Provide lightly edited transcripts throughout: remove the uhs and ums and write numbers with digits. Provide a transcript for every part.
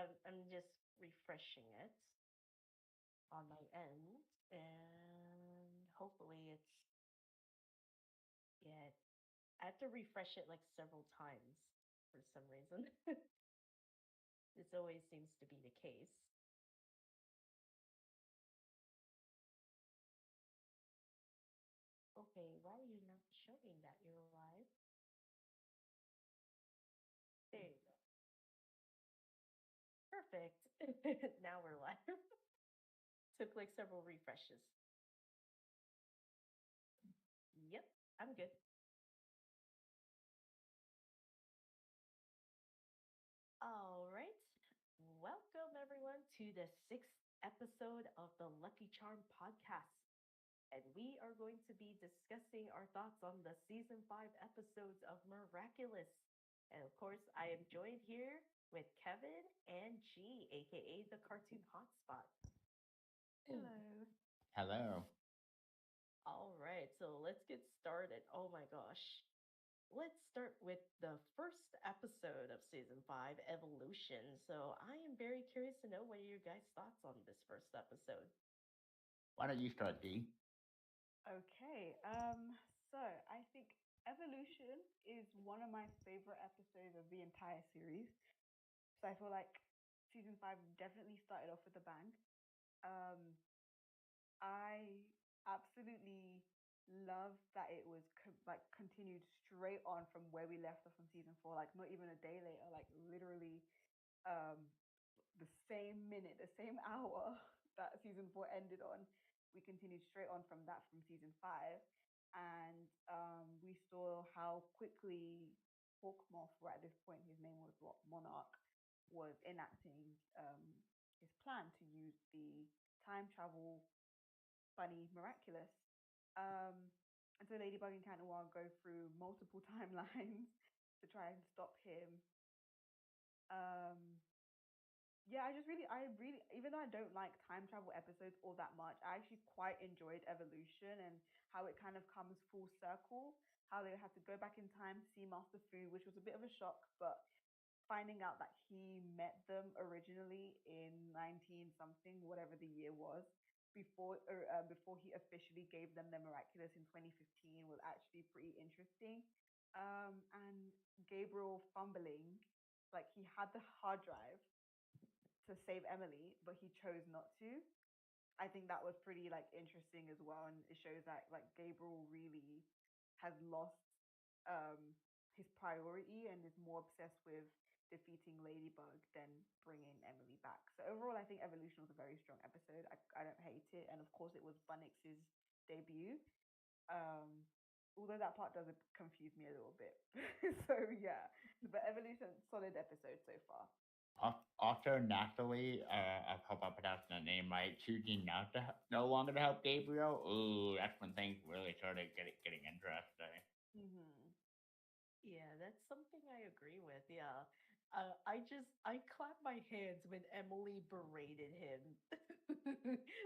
I'm just refreshing it on my end, and hopefully it's yeah. I have to refresh it like several times for some reason. This always seems to be the case. Okay, why are you not showing that you're live? There you go. Perfect. Now we're live. Took like several refreshes. Yep, I'm good. All right. Welcome everyone to the sixth episode of the Lucky Charm podcast. And we are going to be discussing our thoughts on the season 5 episodes of Miraculous. And of course, I am joined here with Kevin and G, aka the Cartoon Hotspot. Hello. Hello. All right, so let's get started. Oh my gosh. Let's start with the first episode of season 5, Evolution. So I am very curious to know what are your guys' thoughts on this first episode. Why don't you start, D? Okay. So I think Evolution is one of my favorite episodes of the entire series. So I feel like season 5 definitely started off with a bang. Um, I absolutely love that it was like continued straight on from where we left off from season 4. Like not even a day later. Like literally, um, the same minute, the same hour that season 4 ended on, we continued straight on from that from season 5. And we saw how quickly Hawkmoth, or at this point his name was what, Monarch, was enacting his plan to use the time travel bunny Miraculous. Um, and so Ladybug and Cat Noir go through multiple timelines to try and stop him. Um, yeah, I really, even though I don't like time travel episodes all that much, I actually quite enjoyed Evolution and how it kind of comes full circle. How they had to go back in time to see Master Fu, which was a bit of a shock, but finding out that he met them originally in 19 something, whatever the year was, before he officially gave them the Miraculous in 2015 was actually pretty interesting. And Gabriel fumbling, like he had the hard drive to save Emily, but he chose not to. I think that was pretty like interesting as well, and it shows that like Gabriel really has lost um his priority and is more obsessed with defeating Ladybug than bringing Emily back. So overall, I think Evolution was a very strong episode. I don't hate it, and of course, it was Bunnix's debut. Um, Although that part does confuse me a little bit. So yeah, but Evolution, solid episode so far. Also, naturally, I hope I pronounced the name right, choosing not to no longer to help Gabriel. Ooh, that's when things really started getting interesting. Hmm. Yeah, that's something I agree with. Yeah. I clapped my hands when Emily berated him.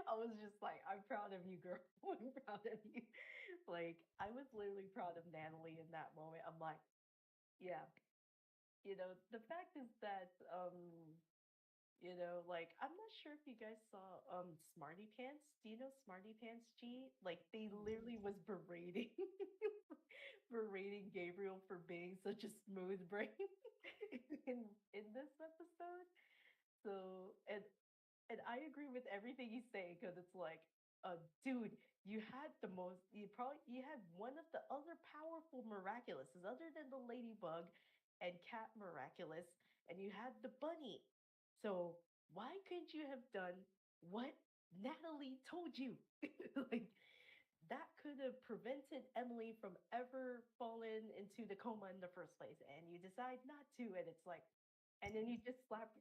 I was just like, I'm proud of you, girl. I'm proud of you. Like, I was literally proud of Natalie in that moment. I'm like, yeah, the fact is that like I'm not sure if you guys saw Smarty Pants. Do you know Smarty Pants G? Like they literally was berating berating Gabriel for being such a smooth brain in in this episode. So and I agree with everything he's saying because it's like, dude, you had one of the other powerful miraculouses other than the ladybug and cat miraculous, and you had the bunny. So why couldn't you have done what Natalie told you? Like that could have prevented Emily from ever falling into the coma in the first place, and you decide not to, and it's like, and then you just slap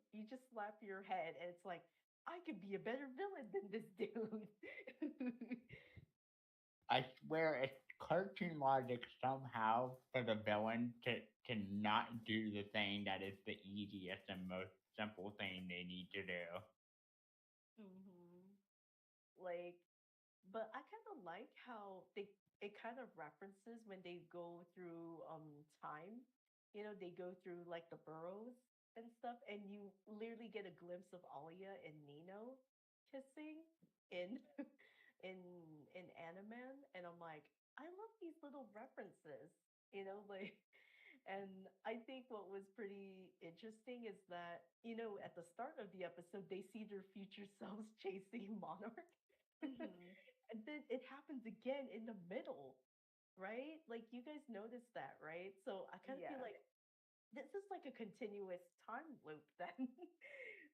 your head, and it's like, I could be a better villain than this dude. I swear, it's cartoon logic somehow for the villain to not do the thing that is the easiest and most simple thing they need to do. Hmm. Like, but I kind of like how it kind of references when they go through time. They go through like the burrows. and stuff, and you literally get a glimpse of Alia and Nino kissing in in in Animan, and I'm like, I love these little references, like. And I think what was pretty interesting is that, at the start of the episode, they see their future selves chasing Monarch. Hmm. And then it happens again in the middle, right? Like, you guys noticed that, right? So I kind of feel Yeah. like this is like a continuous time loop then.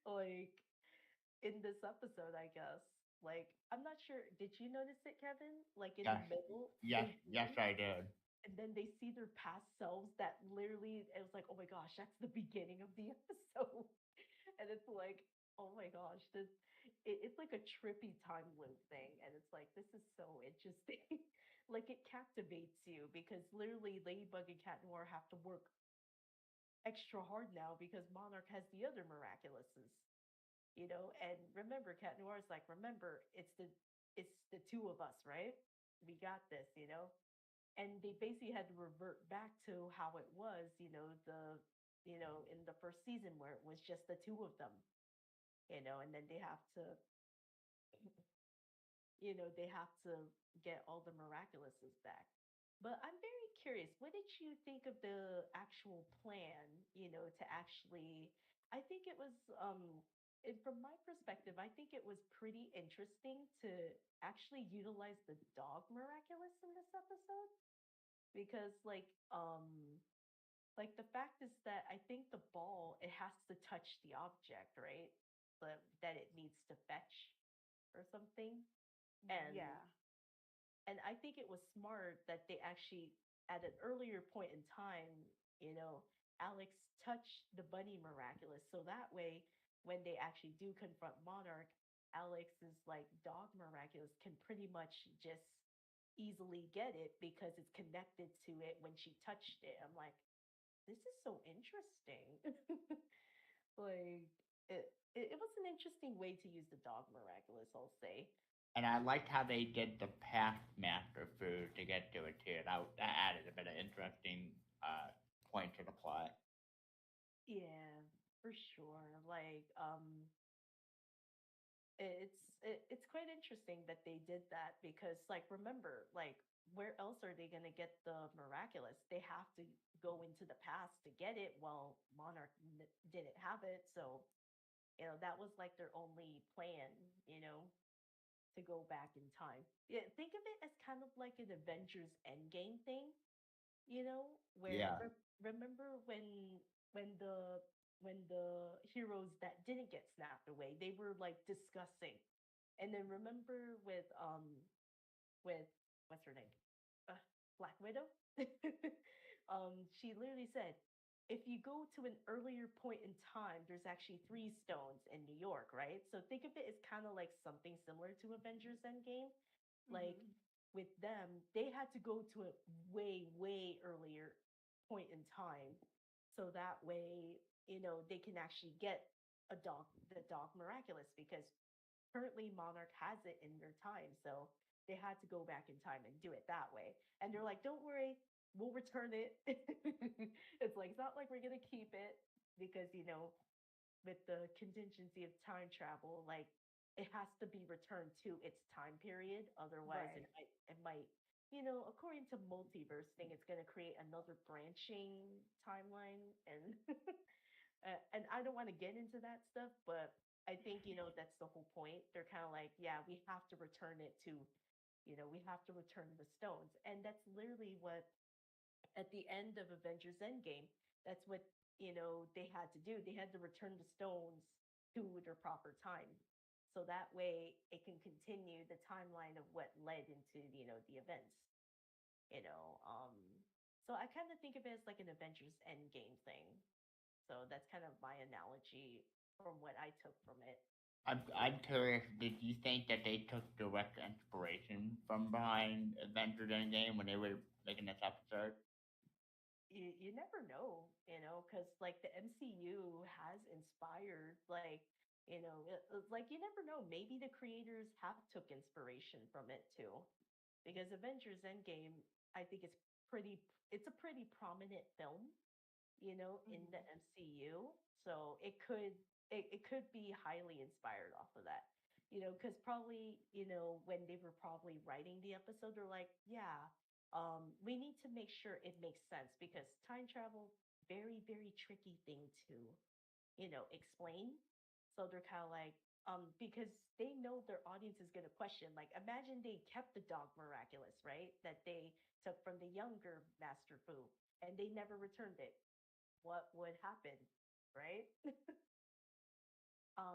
Like, in this episode, I guess. Like, I'm not sure. Did you notice it, Kevin? Like, in the Yes, middle, yes, they yes, blink I did. and then they see their past selves that literally, it was like, oh my gosh, that's the beginning of the episode. And it's like, oh my gosh, it's like a trippy time loop thing. And it's like, this is so interesting. Like, it captivates you because literally Ladybug and Cat Noir have to work extra hard now because Monarch has the other Miraculouses, and remember, Cat Noir is like, remember, it's the two of us, right? We got this. And they basically had to revert back to how it was, in the first season where it was just the two of them, and then they have to get all the miraculouses back. But I'm very curious, what did you think of the actual plan, to actually, I think it was, from my perspective, I think it was pretty interesting to actually utilize the dog miraculous in this episode because like the fact is that I think the ball, it has to touch the object, right? But that it needs to fetch or something. And Yeah. I think it was smart that they actually, at an earlier point in time, you know, Alex touched the bunny miraculous. So that way, when they actually do confront Monarch, Alex's like dog miraculous can pretty much just easily get it because it's connected to it when she touched it. I'm like, this is so interesting. Like, it was an interesting way to use the dog miraculous, I'll say. And I liked how they did the past master food to get to it too. That added a bit of interesting point to the plot. Yeah, for sure. Like, it's quite interesting that they did that because, like, remember, like, where else are they gonna get the miraculous? They have to go into the past to get it. Well, Monarch didn't have it, so that was like their only plan, you know, to go back in time. Yeah, think of it as kind of like an Avengers Endgame thing, where Yeah. remember when the when the heroes that didn't get snapped away, they were like discussing. And then remember with what's her name? Black Widow. She literally said, if you go to an earlier point in time, there's actually three stones in New York, right? So think of it as kind of like something similar to Avengers Endgame. Like, Hmm. with them, they had to go to a way, way earlier point in time. So that way, they can actually get the dog miraculous because currently Monarch has it in their time. So they had to go back in time and do it that way. And they're like, don't worry, we'll return it. It's like, it's not like we're going to keep it because, with the contingency of time travel, like, it has to be returned to its time period. Otherwise, Right. it might, according to multiverse thing, it's going to create another branching timeline. And and I don't want to get into that stuff, but I think, that's the whole point. They're kind of like, yeah, we have to return it to, we have to return the stones. And that's literally what, at the end of Avengers Endgame, that's what, they had to do. They had to return the stones to their proper time. So that way it can continue the timeline of what led into, the events, you know. Um, so I kind of think of it as like an Avengers Endgame thing. So that's kind of my analogy from what I took from it. I'm curious. Did you think that they took direct inspiration from behind Avengers Endgame when they were making this episode? You never know, because like the MCU has inspired, like, like, you never know. Maybe the creators have took inspiration from it too, because Avengers Endgame, I think it's a pretty prominent film, in the Mhm. MCU. So it could be highly inspired off of that. Because probably, when they were probably writing the episode, they're like, yeah, we need to make sure it makes sense because time travel, very, very tricky thing to, explain. So they're kind of like, because they know their audience is going to question. Like, imagine they kept the dog miraculous, right? That they took from the younger Master Fu, and they never returned it. What would happen, right?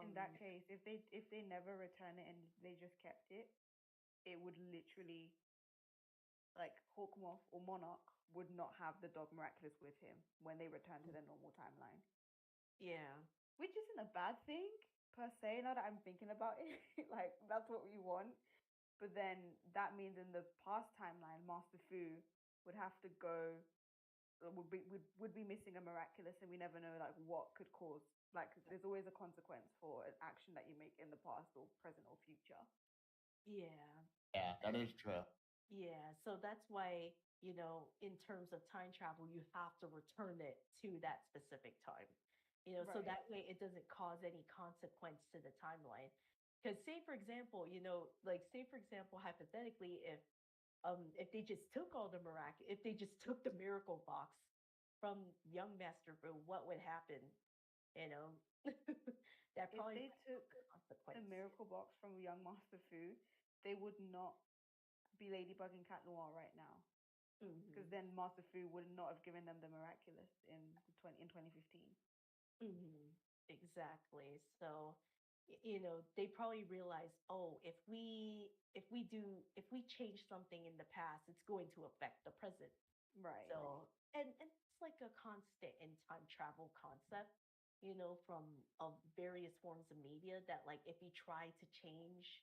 In that um, case, if they never return it and they just kept it, it would literally, like, Hawkmoth or Monarch would not have the dog Miraculous with him when they return to their normal timeline, yeah, which isn't a bad thing per se. Now that I'm thinking about it, like that's what we want. But then that means in the past timeline, Master Fu would have to go, would be missing a Miraculous, and we never know like what could cause. Like, there's always a consequence for an action that you make in the past or present or future. yeah. Yeah, that is true. Yeah, so that's why, in terms of time travel, you have to return it to that specific time. So Right. that way it doesn't cause any consequence to the timeline. Because say for example, like say for example, hypothetically, if they just took all the if they just took the miracle box from young Master Fu, what would happen? You know, that If probably they might took cause a the consequence. miracle box from young Master Fu, they would not be Ladybug and Cat Noir right now. Because Hmm. then Master Fu would not have given them the miraculous in 2015. Hmm. Exactly. So, they probably realize, oh, if we change something in the past, it's going to affect the present. Right. So, and it's like a constant in time travel concept, from various forms of media that like if you try to change,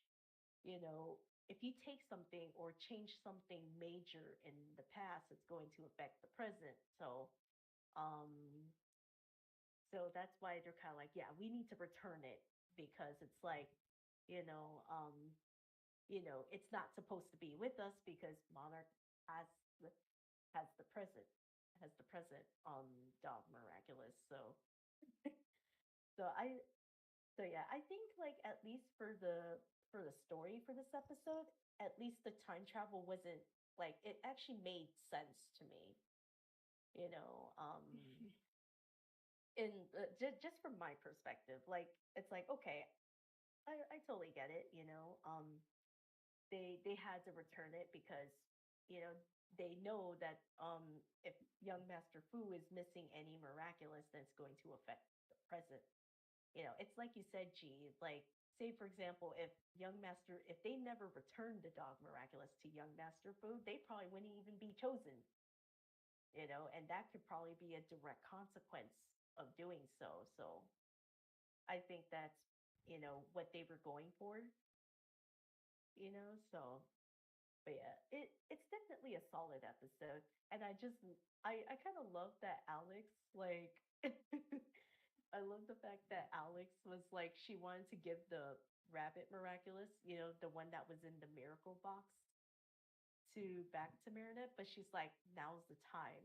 you know, if you take something or change something major in the past, it's going to affect the present. Um, that's why they're kind of like, yeah, we need to return it because it's like, you know, um, it's not supposed to be with us because Monarch has the has the present has the present dog miraculous. So I so yeah, I think like at least for the story for this episode, at least the time travel wasn't like it actually made sense to me, you know. In just from my perspective, like it's like okay, I totally get it, they had to return it because you know they know that if young Master Fu is missing any miraculous, then it's going to affect the present. It's like you said, G, like say for example, if they never returned the dog miraculous to young Master Fu, they probably wouldn't even be chosen, and that could probably be a direct consequence of doing so. So I think that's what they were going for, so but yeah, it's definitely a solid episode. And I kind of love that Alex, like I love the fact that Alex was like she wanted to give the rabbit miraculous, the one that was in the miracle box to back to Marinette, but she's like, now's the time.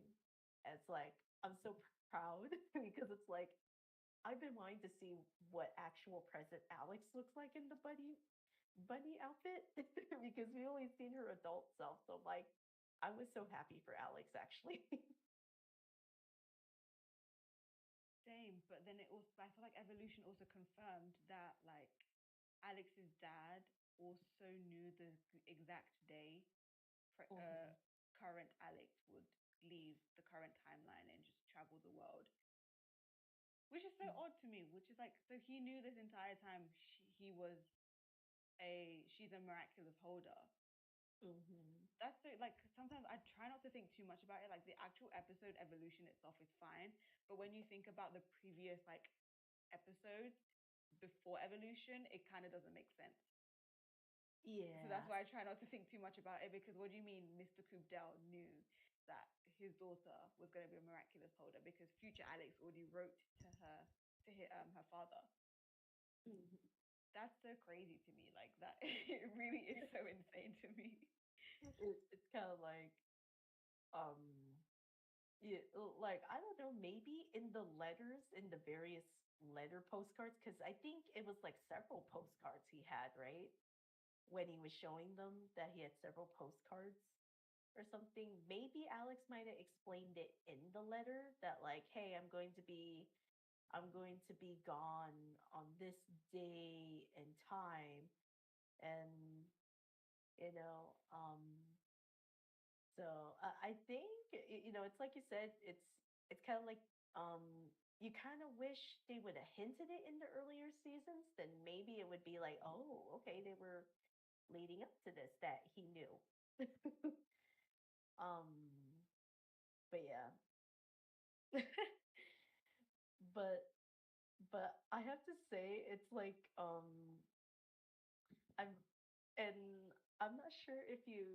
And it's like I'm so proud because it's like I've been wanting to see what actual present Alex looks like in the bunny outfit because we only seen her adult self. So like, I was so happy for Alex actually. Same, but then it also, I feel like Evolution also confirmed that like Alex's dad also knew the exact day Mhm. current Alex would leave the current timeline and just travel the world, which is so odd to me. Which is like, so he knew this entire time he was she's a miraculous holder. Mhm. That's so, like, sometimes I try not to think too much about it. Like, the actual episode Evolution itself is fine, but when you think about the previous like episodes before Evolution, it kind of doesn't make sense. So that's Yeah. why I try not to think too much about it, because what do you mean Mr. Coopdale knew that his daughter was going to be a miraculous holder, because future Alex already wrote to her, her father. Mhm. That's so crazy to me. Like that, it really is so insane to me. It's kind of like um Yeah, like I don't know, maybe in the letters, in the various letter postcards, because I think it was like several postcards he had, right? When he was showing them that he had several postcards or something. Maybe Alex might have explained it in the letter that like, hey, I'm going to be gone on this day and time, and you know, so I think it's like you said, it's kind of like you kind of wish they would have hinted it in the earlier seasons. Then maybe it would be like, oh, okay, they were leading up to this that he knew. um, but yeah, but I have to say, it's like I'm and I'm not sure if you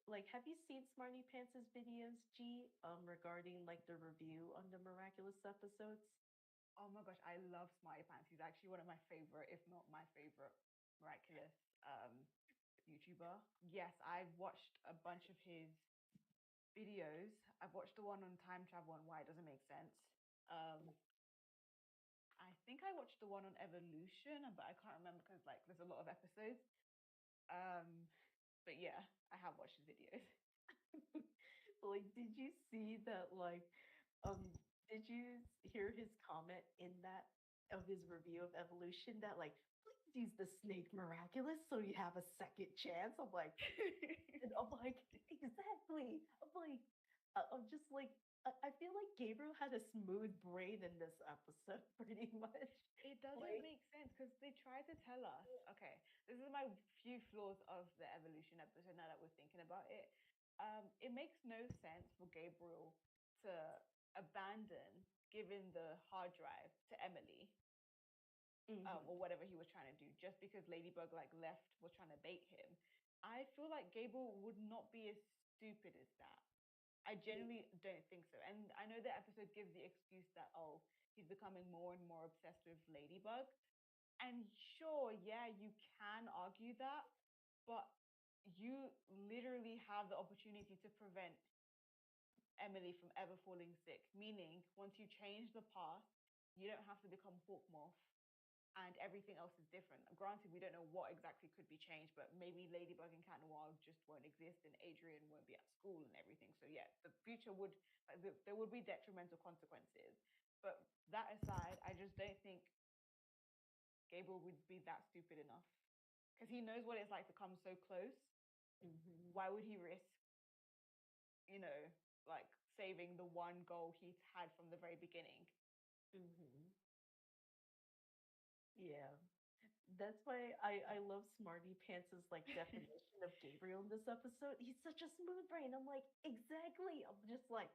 like. Have you seen Smarty Pants' videos, G, regarding like the review on the Miraculous episodes? Oh my gosh, I love Smarty Pants. He's actually one of my favorite, if not my favorite, Miraculous YouTuber. Yes, I've watched a bunch of his videos. I've watched the one on time travel and why it doesn't make sense. Um, I think I watched the one on evolution, but I can't remember because like there's a lot of episodes. Um, but yeah, I have watched his videos. Like, did you see that? Like, um, did you hear his comment in that of his review of Evolution that like, please use the snake miraculous so you have a second chance? I'm like, and I'm like, exactly. I'm like, I'm just like, I feel like Gabriel had a smooth brain in this episode, pretty much. It doesn't Like, make sense because they try to tell us, okay, this is my few flaws of the evolution episode now that we're thinking about it. It makes no sense for Gabriel to abandon giving the hard drive to Emily, mm-hmm, or whatever he was trying to do just because Ladybug like left was trying to bait him. I feel like Gabriel would not be as stupid as that. I genuinely don't think so. And I know the episode gives the excuse that, oh, he's becoming more and more obsessed with Ladybug. And sure, yeah, you can argue that, but you literally have the opportunity to prevent Emily from ever falling sick. Meaning, once you change the path, you don't have to become Hawkmoth and everything else is different. Granted, we don't know what exactly could be changed, but maybe Ladybug and Cat Noir just won't exist, and Adrian won't be at school and everything. So yeah, the future would there would be detrimental consequences. But that aside, I just don't think Gabriel would be that stupid enough because he knows what it's like to come so close. mm-hmm, Why would he risk, you know, like saving the one goal he's had from the very beginning? mm-hmm. Yeah. That's why I love Smarty Pants's like definition of Gabriel in this episode. He's such a smooth brain. I'm like, exactly. I'm just like,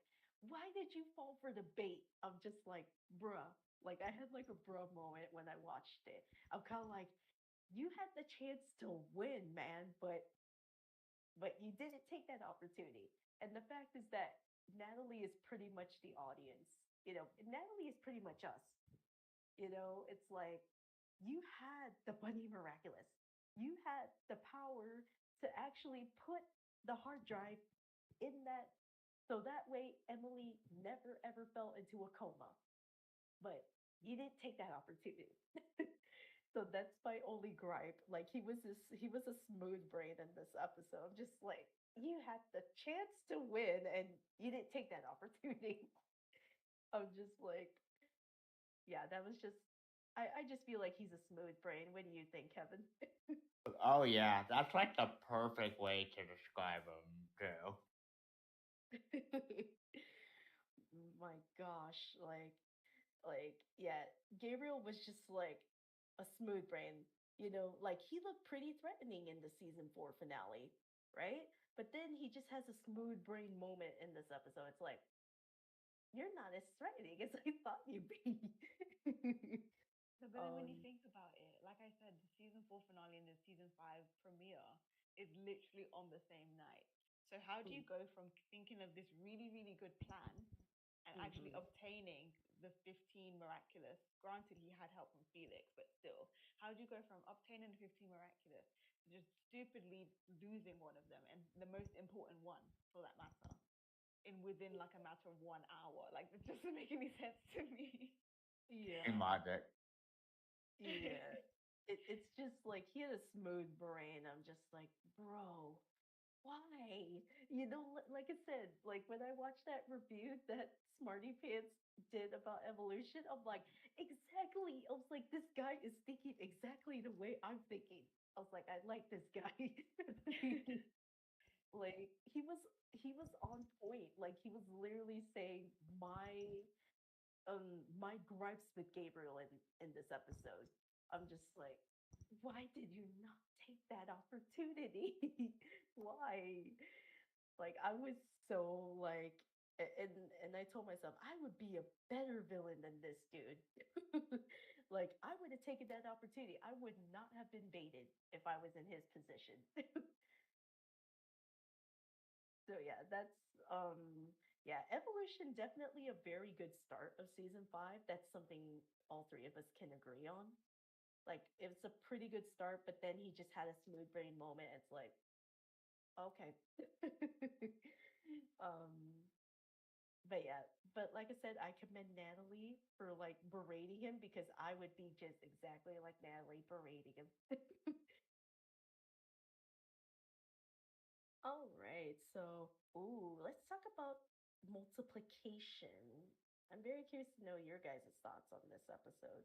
why did you fall for the bait? I'm just like, bruh. Like I had like a bruh moment when I watched it. I'm kind of like, you had the chance to win, man, but you didn't take that opportunity. And the fact is that Natalie is pretty much the audience. Natalie is pretty much us. It's like you had the Bunny Miraculous. You had the power to actually put the hard drive in that so that way Emily never ever fell into a coma. But you didn't take that opportunity. So that's my only gripe. Like he was a smooth brain in this episode. I'm just like, you had the chance to win and you didn't take that opportunity. I'm just like, yeah, that was just I just feel like he's a smooth brain. What do you think, Kevin? Oh yeah, that's like the perfect way to describe him too. My gosh, yeah, Gabriel was just like a smooth brain. Like he looked pretty threatening in the season 4 finale, right? But then he just has a smooth brain moment in this episode. It's like, you're not as threatening as I thought you'd be. No, but then when you um, think about it, like I said, the season 4 finale and the season 5 premiere is literally on the same night. So how do you go from thinking of this really, really good plan and actually mhm. obtaining the 15 miraculous? Granted, he had help from Felix, but still, how do you go from obtaining the 15 miraculous to just stupidly losing one of them and the most important one for that matter? within like a matter of 1 hour. Like that doesn't make any sense to me. In Yeah. logic. Yeah. It's just like he had a smooth brain. I'm just like, bro, why? You know, like I said, like when I watched that review that Smarty Pants did about evolution, I'm like, exactly. I was like, this guy is thinking exactly the way I'm thinking. I was like, I like this guy. Like he was on point. Like he was literally saying my gripes with Gabriel in this episode. I'm just like, why did you not take that opportunity? Why? Like I was so like and I told myself I would be a better villain than this dude. Like I would have taken that opportunity. I would not have been baited if I was in his position. So yeah, that's yeah, Evolution definitely a very good start of season 5. That's something all three of us can agree on. Like it's a pretty good start, but then he just had a smooth brain moment. It's like, okay. um but yeah, but like I said, I commend Natalie for like berating him because I would be just exactly like Natalie berating him. All right, so let's talk about multiplication. I'm very curious to know your guys' thoughts on this episode.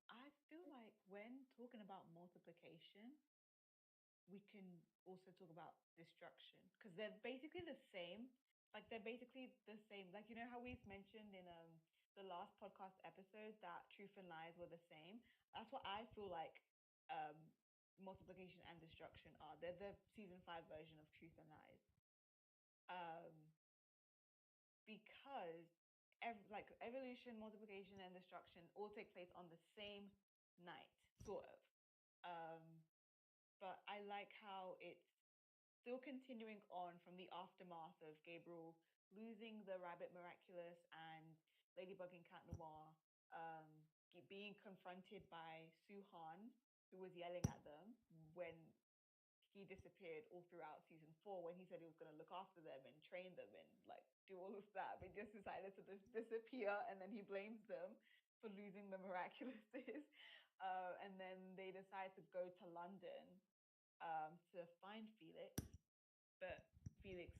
I feel like when talking about multiplication, we can also talk about destruction because they're basically the same. Like they're basically the same. Like you know how we've mentioned in the last podcast episode that truth and lies were the same. That's what I feel like um multiplication and destruction are. They're the season 5 version of truth and lies. Um because like evolution, multiplication, and destruction all take place on the same night, sort of. Um, but I like how it's still continuing on from the aftermath of Gabriel losing the rabbit Miraculous and Ladybug and Cat Noir being confronted by Suhan, who was yelling at them when he disappeared all throughout season 4 when he said he was going to look after them and train them and like do all of that, but just decided to just disappear, and then he blames them for losing the Miraculouses. And then they decide to go to London to find Felix, but Felix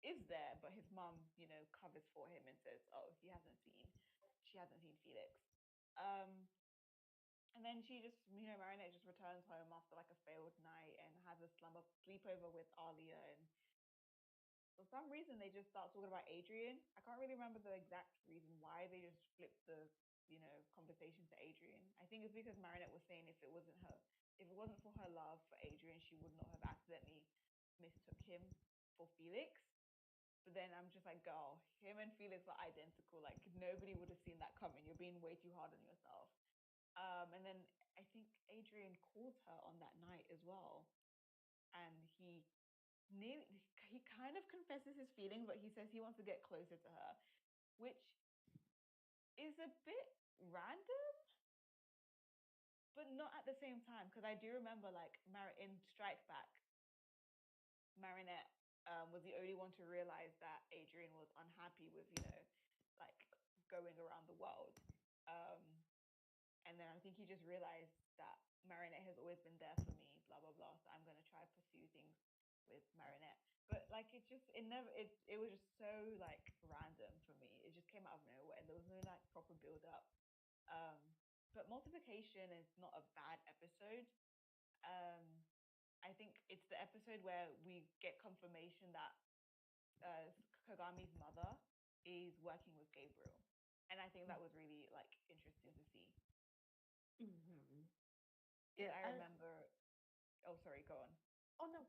is there, but his mom, covers for him and says, "Oh, she hasn't seen Felix." Um, and then she just, Marinette just returns home after like a failed night and has a sleepover with Alia. And for some reason, they just start talking about Adrian. I can't really remember the exact reason why they just flipped the, conversation to Adrian. I think it's because Marinette was saying if it wasn't for her love for Adrian, she would not have accidentally mistook him for Felix. But then I'm just like, girl, him and Felix are identical. Like nobody would have seen that coming. You're being way too hard on yourself. And then I think Adrian calls her on that night as well, and he kind of confesses his feelings, but he says he wants to get closer to her, which is a bit random, but not at the same time. Because I do remember, like, in Strike Back, Marinette was the only one to realize that Adrian was unhappy with, like going around the world. Um, and then I think he just realized that Marinette has always been there for me, blah blah blah. So I'm gonna try to pursue things with Marinette. But like it was just so like random for me. It just came out of nowhere. There was no like proper build up. Um, but multiplication is not a bad episode. Um, I think it's the episode where we get confirmation that Kagami's mother is working with Gabriel, and I think that was really like interesting to see. Mm-hmm. Because Yeah, I remember. Oh, sorry. Go on. oh no,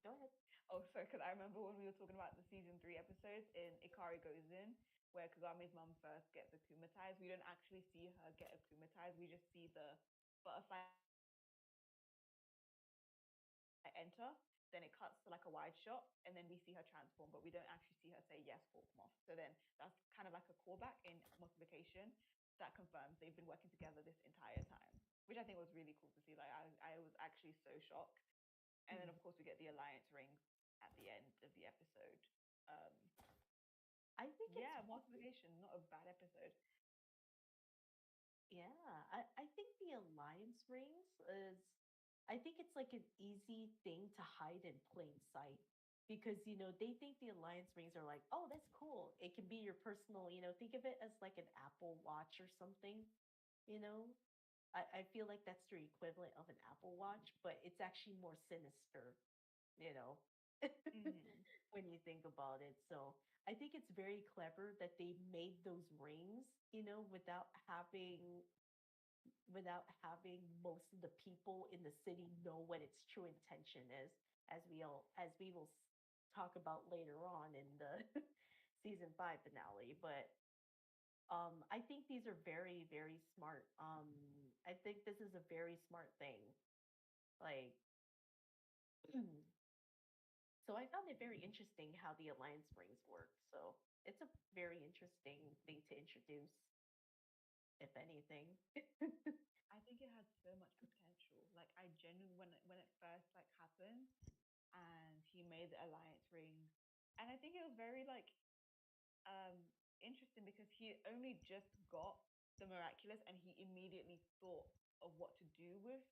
go ahead. Oh, sorry. Because I remember when we were talking about the season 3 episodes in Ikari Goes In, where Kagami's mom first gets akumatized. We don't actually see her get akumatized. We just see the butterfly enter. Then it cuts to like a wide shot, and then we see her transform, but we don't actually see her say yes, Hawkmoth. So then that's kind of like a callback in multiplication that confirms they've been working together this entire time, which I think was really cool to see. Like I was actually so shocked. And then of course we get the alliance rings at the end of the episode. Um, I think yeah, it's multiplication, not a bad episode. Yeah, I think the alliance rings is, I think it's like an easy thing to hide in plain sight because, they think the alliance rings are like, oh, that's cool. It can be your personal, think of it as like an Apple Watch or something, you know? I feel like that's the equivalent of an Apple Watch, but it's actually more sinister, you know, Mm-hmm. when you think about it. So I think it's very clever that they made those rings, without having most of the people in the city know what its true intention is, as we will talk about later on in the season 5 finale. But I think these are very, very smart. I think this is a very smart thing. Like, so I found it very interesting how the alliance rings work. So it's a very interesting thing to introduce, if anything. I think it had so much potential. Like I genuinely, when it first like happened, and he made the alliance rings, and I think it was very like um interesting because he only just got the miraculous, and he immediately thought of what to do with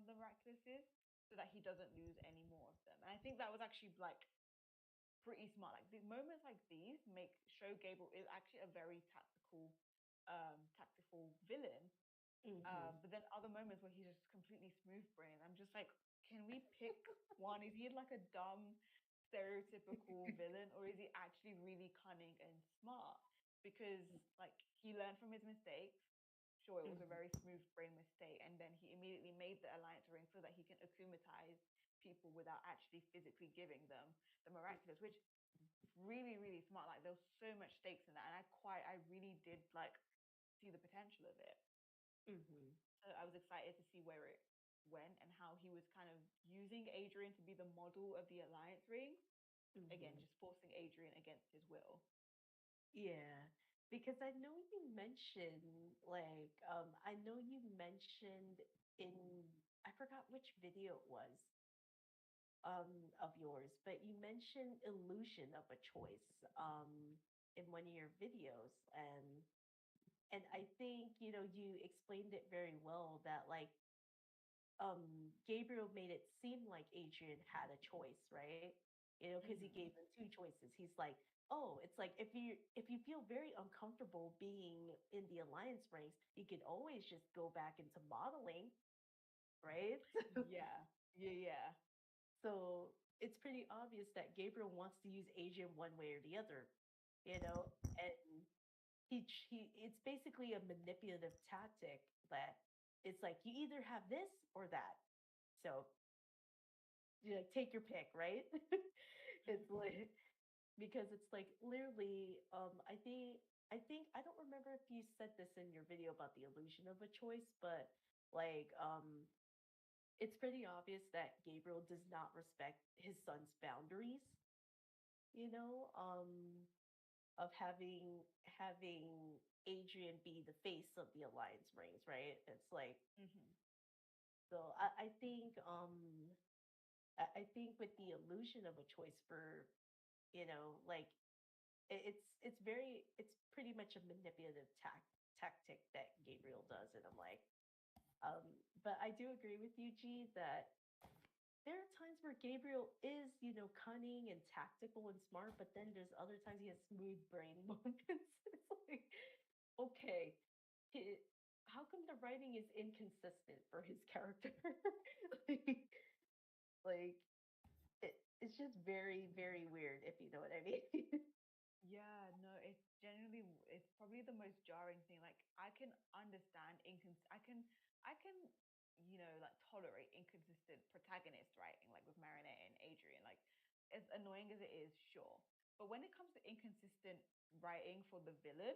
the miraculouses so that he doesn't lose any more of them. And I think that was actually like pretty smart. Like the moments like these make show Gabriel is actually a very tactical villain. Hmm. But then other moments where he's just completely smooth brain. I'm just like, can we pick one? Is he like a dumb, stereotypical villain, or is he actually really cunning and smart? Because like he learned from his mistakes. Sure, it was a Hmm. very smooth brain mistake, and then he immediately made the alliance ring so that he can akumatize people without actually physically giving them the miraculous, which really, really smart. Like there was so much stakes in that, and I really did like see the potential of it. Hmm. So I was excited to see where it went and how he was kind of using Adrian to be the model of the alliance rings. Again, Hmm. just forcing Adrian against his will. Yeah, because I know you mentioned in, I forgot which video it was, of yours, but you mentioned illusion of a choice, in one of your videos, and I think, you explained it very well that, like, Gabriel made it seem like Adrian had a choice, right? Because he gave Mm-hmm. him two choices. He's like, oh, it's like if you feel very uncomfortable being in the alliance ranks, you could always just go back into modeling, right? Yeah, yeah, yeah. So it's pretty obvious that Gabriel wants to use Adrian one way or the other, you know, and it's basically a manipulative tactic that it's like you either have this or that. So take your pick, right? It's like, because it's like literally, I don't remember if you said this in your video about the illusion of a choice, but like, it's pretty obvious that Gabriel does not respect his son's boundaries, you know, of having Adrian be the face of the alliance rings, right? It's like, Mm-hmm. so I think with the illusion of a choice for, like, it's pretty much a manipulative tactic that Gabriel does, and I'm like, um, but I do agree with you, G, that there are times where Gabriel is, cunning and tactical and smart, but then there's other times he has smooth brain moments. It's like, okay, he, how come the writing is inconsistent for his character? like, like it's just very, very weird, if you know what I mean. Yeah, no, it's probably the most jarring thing. Like I can understand I can like tolerate inconsistent protagonist writing, like with Marinette and Adrian. Like as annoying as it is, sure. But when it comes to inconsistent writing for the villain,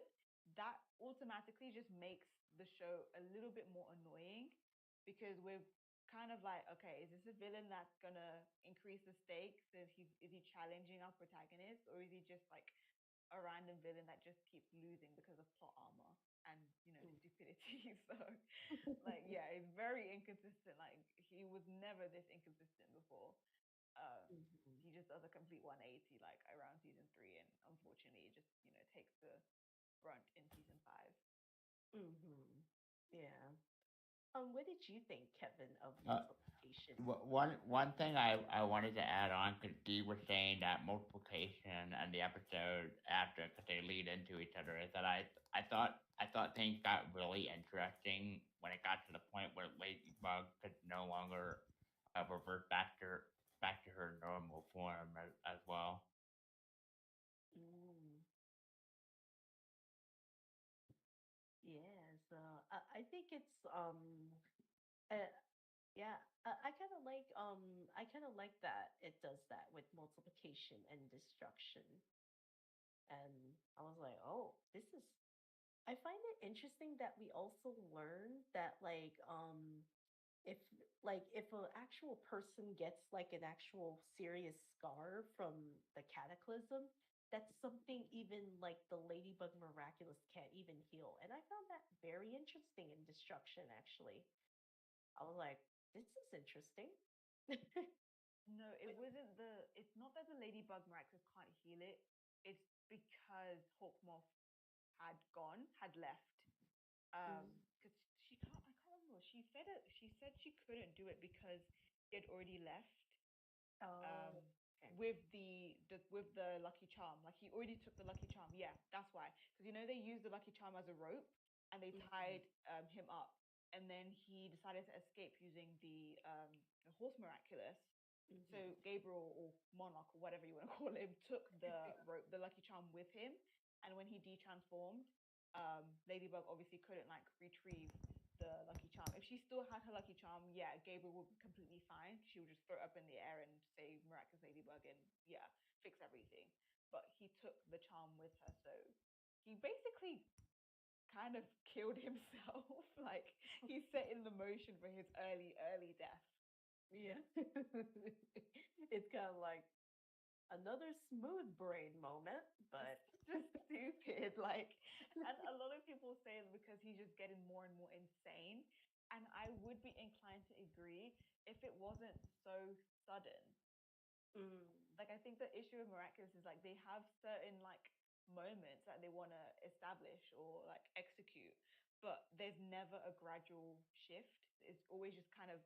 that automatically just makes the show a little bit more annoying because we're kind of like, okay, is this a villain that's gonna increase the stakes? Is he challenging our protagonist, or is he just like a random villain that just keeps losing because of plot armor and stupidity? So like yeah, it's very inconsistent. Like he was never this inconsistent before. Um, Mhm. he just does a complete 180 like around season 3, and unfortunately, it just takes the brunt in season 5. Mhm. Yeah. What did you think, Kevin, of Uh, multiplication? one thing I wanted to add on, because Dee was saying that multiplication and the episode after, because they lead into each other, is that I thought things got really interesting when it got to the point where Ladybug could no longer revert back to her normal form as well. Mm. Yeah. So I think it's uh, yeah. I kind of like that it does that with multiplication and destruction. And I was like, oh, this is. I find it interesting that we also learn that if if an actual person gets like an actual serious scar from the cataclysm, that's something even like the Ladybug Miraculous can't even heal. And I found that very interesting in Destruction, actually. I was like, this is interesting. No, it wasn't the. It's not that the Ladybug Miraculous can't heal it. It's because Hawkmoth had left. Mm. Because she can't. I can't remember. She said it. She said she couldn't do it because he had already left. Um, Oh, okay. with the Lucky Charm. Like he already took the Lucky Charm. Yeah, that's why. Because they used the Lucky Charm as a rope, and they Mhm, tied him up, and then he decided to escape using the Horse Miraculous. So mhm. Gabriel or Monarch or whatever you want to call him took the rope, the Lucky Charm with him, and when he detransformed, Ladybug obviously couldn't like retrieve the Lucky Charm. If she still had her Lucky Charm, yeah, Gabriel would be completely fine. She would just throw it up in the air and say Miraculous Ladybug and yeah, fix everything. But he took the charm with her, so he basically kind of killed himself. Like he set in the motion for his early death. Yeah. It's kind of like another smooth brain moment, but Just stupid. Like, and a lot of people say because he's just getting more and more insane. And I would be inclined to agree if it wasn't so sudden. mm, Like I think the issue with Miraculous is like they have certain like moments that they want to establish or like execute, but there's never a gradual shift. It's always just kind of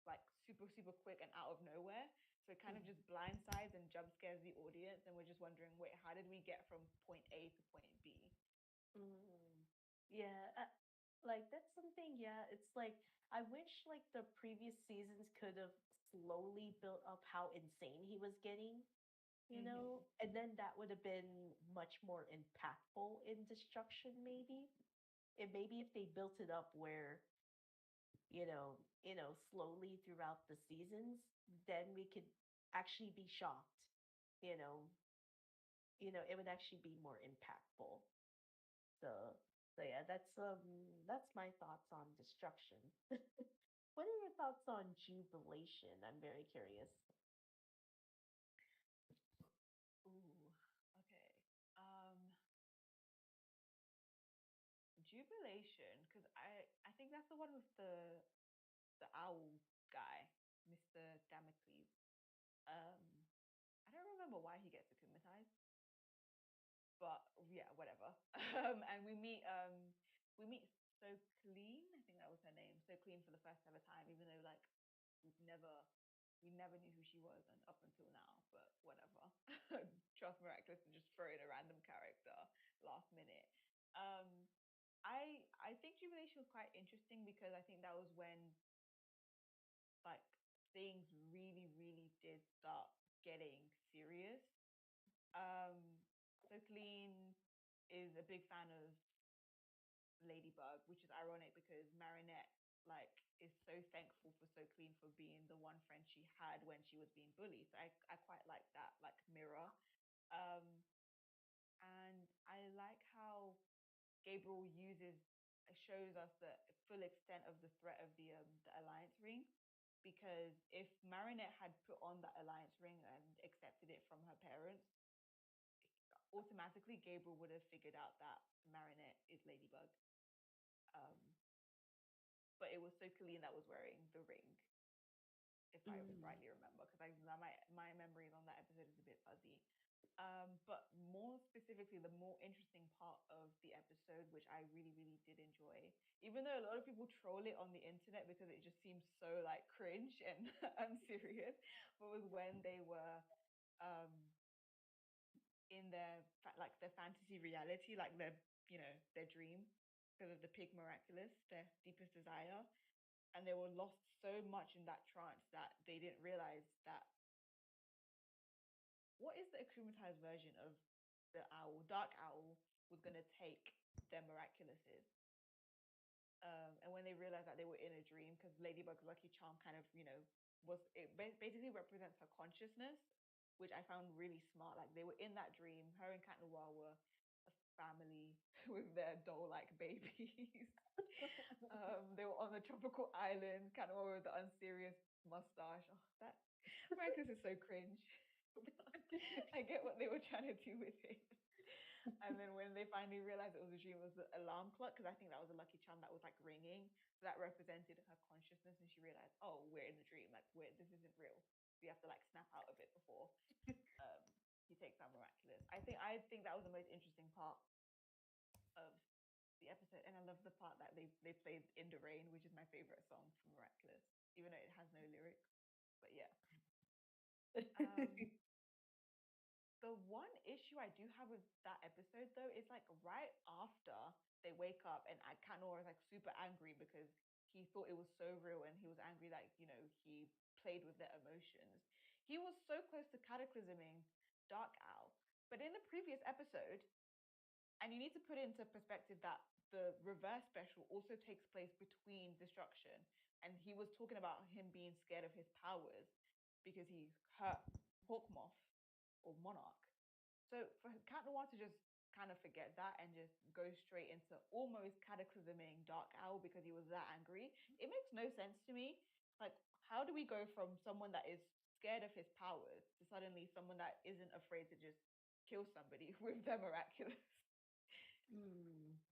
like super quick and out of nowhere. So it kind of just mm, blindsides and jump scares the audience, and we're just wondering, wait, how did we get from point A to point B? mm. Yeah, like that's something. Yeah, it's like I wish like the previous seasons could have slowly built up how insane he was getting, Mm-hmm. and then that would have been much more impactful in Destruction, maybe. And maybe if they built it up where slowly throughout the seasons, then we could actually be shocked. You know, it would actually be more impactful. So, so yeah, that's my thoughts on Destruction. What are your thoughts on Jubilation? I'm very curious. Ooh, okay. Um, Jubilation, because I think that's the one with the owl guy, Mr. Damocles. Um, I don't remember why he gets akumatized, but yeah, whatever. And we meet So Clean. I think that was her name. So Clean for the first ever time, even though like we've never we never knew who she was, and up until now, but whatever. Trust Miraculous to just throw in a random character last minute. Um, I think Jubilation was quite interesting because I think that was when like things really did start getting serious. Um, so Clean is a big fan of Ladybug, which is ironic because Marinette like is so thankful for So Clean for being the one friend she had when she was being bullied. So I quite like that like mirror. Um, and I like how Gabriel shows us the full extent of the threat of the Alliance ring. Because if Marinette had put on that Alliance ring and accepted it from her parents, automatically Gabriel would have figured out that Marinette is Ladybug. Um, but it was So Colleen that was wearing the ring, if I Mm, rightly remember, because my memories on that episode is a bit fuzzy. But more specifically, the more interesting part of the episode, which I really, really did enjoy, even though a lot of people troll it on the internet because it just seems so like cringe and unserious, but was when they were um in like their fantasy reality, like their dream because of the pig miraculous, their deepest desire, and they were lost so much in that trance that they didn't realize that what is the acclimatized version of the owl, dark owl, was gonna take their miraculouses. And when they realized that they were in a dream, because Ladybug's lucky charm kind of, basically represents her consciousness, which I found really smart. Like they were in that dream. Her and Cat Noir were a family with their doll-like babies. They were on a tropical island. Cat Noir with the unserious mustache. Oh, that Miraculous is so cringe. I get what they were trying to do with it. And then when they finally realized it was a dream, it was the alarm clock, because I think that was a lucky charm that was like ringing. So that represented her consciousness, and she realized, oh, we're in a dream. Like this isn't real. So you have to like snap out of it before he takes that miraculous. I think that was the most interesting part of the episode, and I love the part that they played "In the Rain," which is my favorite song from Miraculous, even though it has no lyrics. But yeah. The one issue I do have with that episode though is like right after they wake up and Kanor is like super angry because he thought it was so real and he was angry that he played with their emotions. He was so close to cataclysming Dark Owl, but in the previous episode, and you need to put into perspective that the reverse special also takes place between destruction, and he was talking about him being scared of his powers because he hurt Hawkmoth or Monarch. So for Cat Noir to just kind of forget that and just go straight into almost cataclysming Dark Owl because he was that angry, it makes no sense to me. Like, how do we go from someone that is scared of his powers to suddenly someone that isn't afraid to just kill somebody with their miraculous?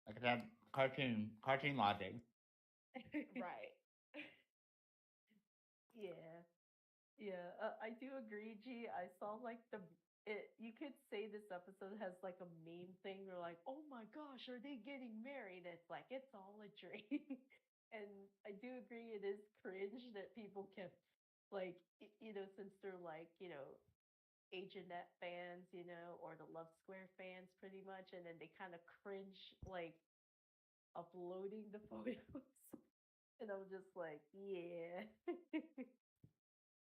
Like that cartoon logic. Right. Yeah. Yeah, I do agree, G. I saw like you could say this episode has like a meme thing. They're like, oh my gosh, are they getting married? It's like, it's all a dream. And I do agree, it is cringe that people kept like, since they're like, Agent fans, or the Love Square fans pretty much. And then they kind of cringe like uploading the photos. And I'm just like, yeah.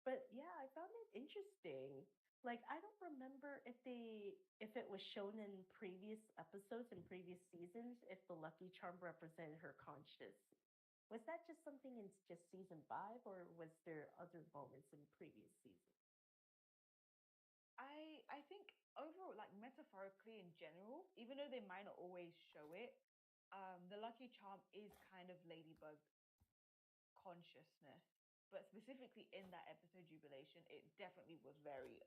But yeah, I found it interesting. Like I don't remember if it was shown in previous episodes in previous seasons if the Lucky Charm represented her conscious. Was that just something in just season 5, or was there other moments in previous seasons? I think overall, like metaphorically in general, even though they might not always show it, the Lucky Charm is kind of Ladybug's consciousness. But specifically in that episode Jubilation, it definitely was very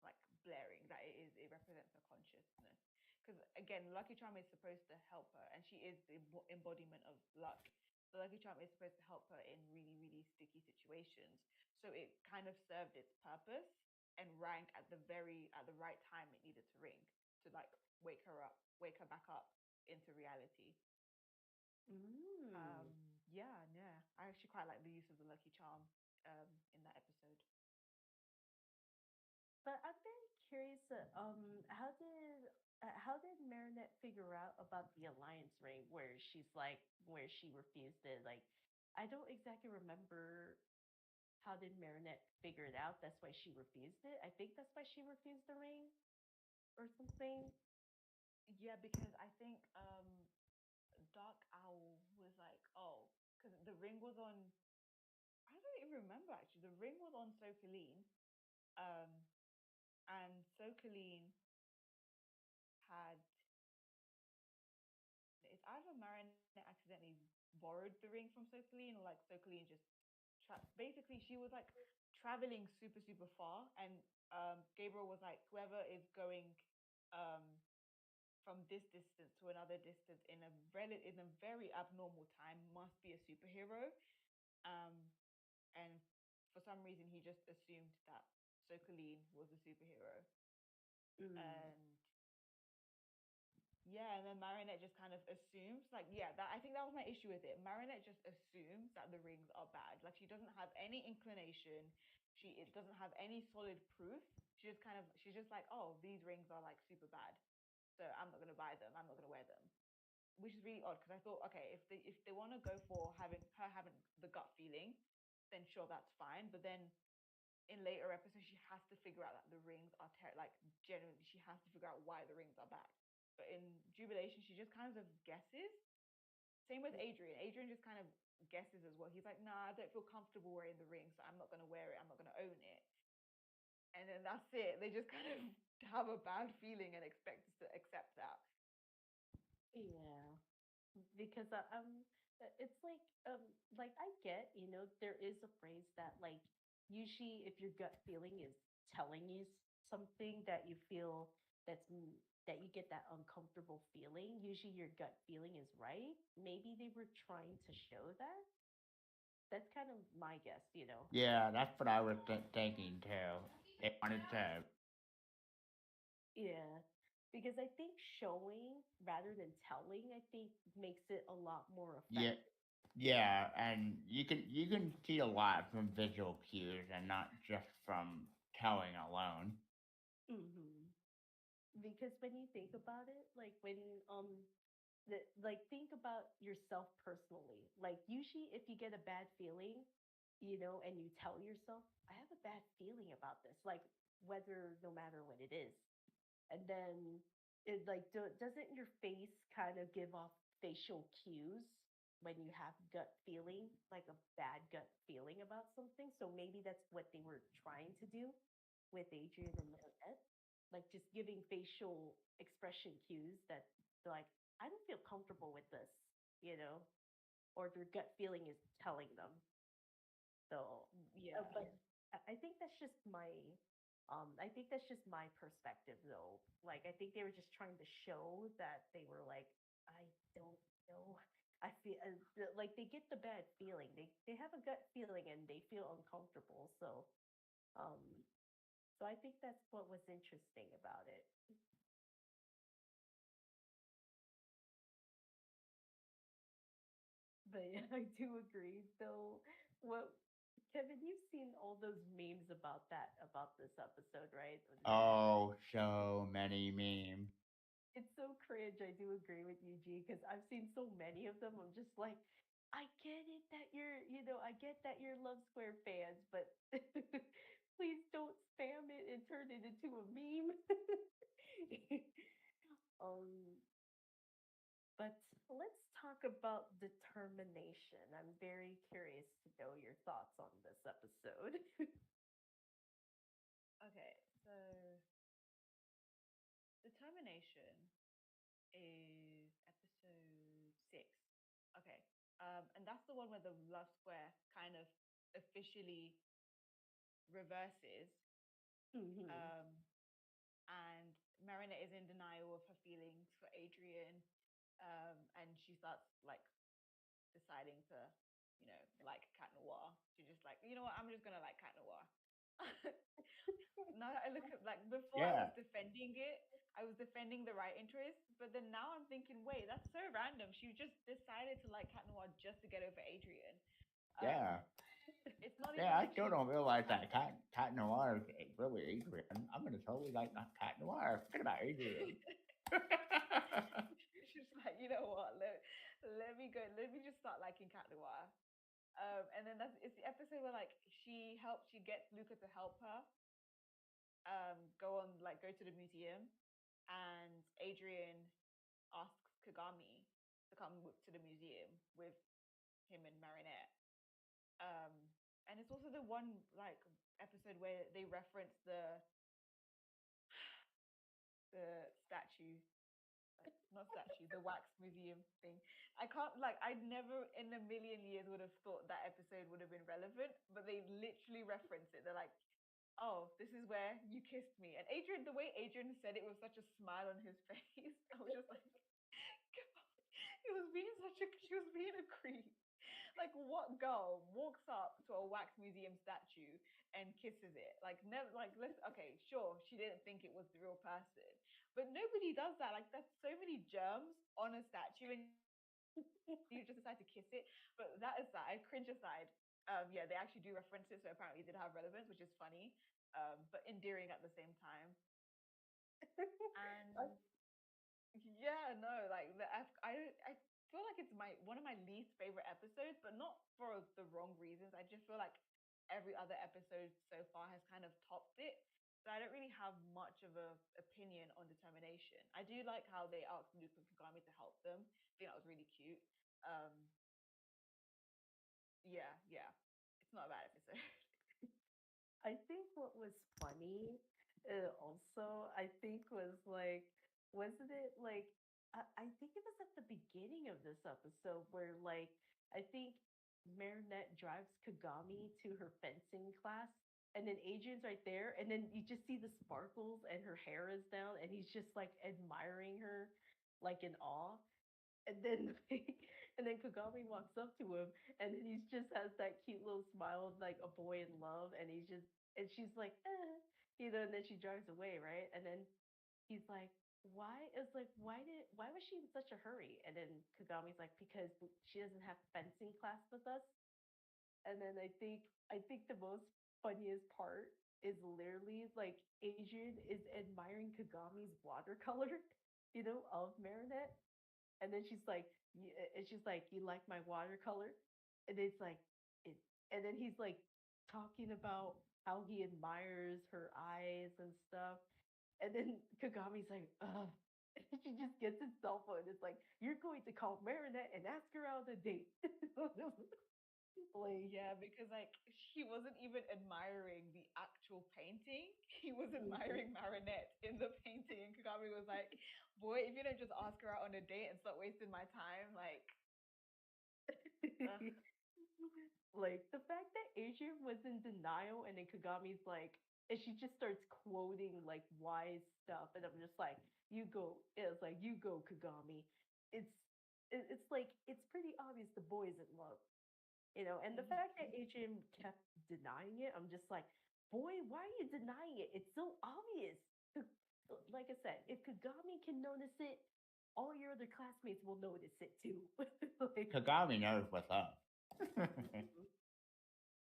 like blaring that it represents her consciousness. Because again, Lucky Charm is supposed to help her, and she is the embodiment of luck. The Lucky Charm is supposed to help her in really, really sticky situations. So it kind of served its purpose and rang at the right time it needed to ring to like wake her back up into reality. Mm. Yeah. I actually quite like the use of the Lucky Charm in that episode. But I'm very curious. How did Marinette figure out about the alliance ring, where she refused it? Like, I don't exactly remember how did Marinette figure it out. That's why she refused it. I think that's why she refused the ring or something. Yeah, because I think Dark Owl was like, oh, because the ring was on. I don't even remember actually. The ring was on Sokoline, and Sokoline had. It's either Marinette accidentally borrowed the ring from Sokoline, or like Sokoline just. Basically, she was like traveling super super far, and Gabriel was like, whoever is going from this distance to another distance in a very abnormal time must be a superhero. And for some reason, he just assumed that so Colleen was the superhero. Mm. And yeah, and then Marinette just kind of assumes, like, yeah, that I think that was my issue with it. Marinette just assumes that the rings are bad. Like, she doesn't have any inclination. It doesn't have any solid proof. She's just like, oh, these rings are like super bad, so I'm not gonna buy them. I'm not gonna wear them, which is really odd because I thought, okay, if they want to go for having the gut feeling, then sure, that's fine. But then in later episodes, she has to figure out that the rings are like genuinely, she has to figure out why the rings are bad. But in Jubilation, she just kind of guesses. Same with Adrian. Adrian just kind of guesses as well. He's like, nah, I don't feel comfortable wearing the ring, so I'm not going to wear it. I'm not going to own it. And then that's it. They just kind of have a bad feeling and expect us to accept that. Yeah, because it's like I get, there is a phrase that like usually if your gut feeling is telling you something that you feel that you get that uncomfortable feeling, usually your gut feeling is right. Maybe they were trying to show that. That's kind of my guess. Yeah, that's what I was thinking too. They wanted to. Yeah. Because I think showing rather than telling, I think makes it a lot more Yeah, effective. yeah, and you can see a lot from visual cues and not just from telling alone. Because when you think about it, like when like think about yourself personally. Like usually if you get a bad feeling, and you tell yourself, I have a bad feeling about this, like whether no matter what it is. And then it like doesn't your face kind of give off facial cues when you have gut feeling, like a bad gut feeling about something? So maybe that's what they were trying to do with Adrian and Marinette, like just giving facial expression cues that they're like, I don't feel comfortable with this, you know, or their gut feeling is telling them. So, Yeah. but I think that's just I think that's just my perspective though. Like, I think they were just trying to show that they were like, I don't know. I feel like they get the bad feeling. They have a gut feeling and they feel uncomfortable. Um, so I think that's what was interesting about it. But yeah, I do agree. Though, what Kevin, you've seen all those memes about this episode, right? Oh, so many memes. It's so cringe. I do agree with you, G, because I've seen so many of them. I'm just like, I get it that I get that you're Love Square fans, but please don't spam it and turn it into a meme. um, but let's talk about determination. I'm very curious to know your thoughts on this episode. Okay, so Determination is episode 6. Okay. And that's the one where the Love Square kind of officially reverses. Hmm. Um, and Marinette is in denial of her feelings for Adrian. And she starts like deciding to, like Cat Noir. She's just like, you know what, I'm just gonna like Cat Noir. Now that I look at, like, before I Yeah, was defending it, I was defending the right interest, but then now I'm thinking, wait, that's so random. She just decided to like Cat Noir just to get over Adrian. Um, yeah, it's not yeah. even I like still she don't realize had. that Cat Noir is really Adrian. I'm gonna totally like Cat Noir. Forget about Adrian. She's like, you know what? Let me go. Let me just start liking Cat Noir. And then it's the episode where like she gets Luca to help her go to the museum, and Adrian asks Kagami to come to the museum with him and Marinette. Um, and it's also the one like episode where they reference the statue, like not statue, the wax museum thing. I can't like I never in a million years would have thought that episode would have been relevant, but they literally reference it. They're like, oh, this is where you kissed me. And Adrian, the way Adrian said it was such a smile on his face. I was just like, God, he was being such a, she was being a creep. Like, what girl walks up to a wax museum statue and kisses it? Like, never. Like, let's. Okay, sure, she didn't think it was the real person, but nobody does that. Like, there's so many germs on a statue, and you just decide to kiss it. But that aside, cringe aside, yeah, they actually do reference it, so apparently it did have relevance, which is funny, but endearing at the same time. And yeah, no, like I feel like it's my one of my least favorite episodes, but not for the wrong reasons. I just feel like every other episode so far has kind of topped it. So I don't really have much of a opinion on determination. I do like how they asked Luke and Kagami to help them. I think that was really cute. Um, yeah, it's not a bad episode. I think what was funny, also, I think was like, wasn't it like, I think it was at the beginning of this episode where, like, I think Marinette drives Kagami to her fencing class, and then Adrian's right there, and then you just see the sparkles, and her hair is down, and he's just like admiring her, like in awe. And then like, and then Kagami walks up to him, and then he just has that cute little smile, like a boy in love, and he's just, and she's like, and then she drives away, right? And then he's like, why? It's like, why was she in such a hurry? And then Kagami's like, because she doesn't have fencing class with us. And then I think the most funniest part is literally like Adrian is admiring Kagami's watercolor, of Marinette. And then she's like, and she's like, you like my watercolor? And it's like, it, and then he's like talking about how he admires her eyes and stuff. And then Kagami's like, ugh. And she just gets his cell phone. It's like, you're going to call Marinette and ask her out on a date. Like, Yeah, because like he wasn't even admiring the actual painting. He was mhm. admiring Marinette in the painting. And Kagami was like, boy, if you don't just ask her out on a date and stop wasting my time, like, ugh. Like the fact that Adrian was in denial and then Kagami's like, and she just starts quoting like wise stuff, and I'm just like, you go. It's like, you go, Kagami. It's it's like it's pretty obvious the boy's in love. And the fact that Adrian kept denying it, I'm just like, boy, why are you denying it? It's so obvious. Like I said, if Kagami can notice it, all your other classmates will notice it too. Like, Kagami knows what's up. mhm.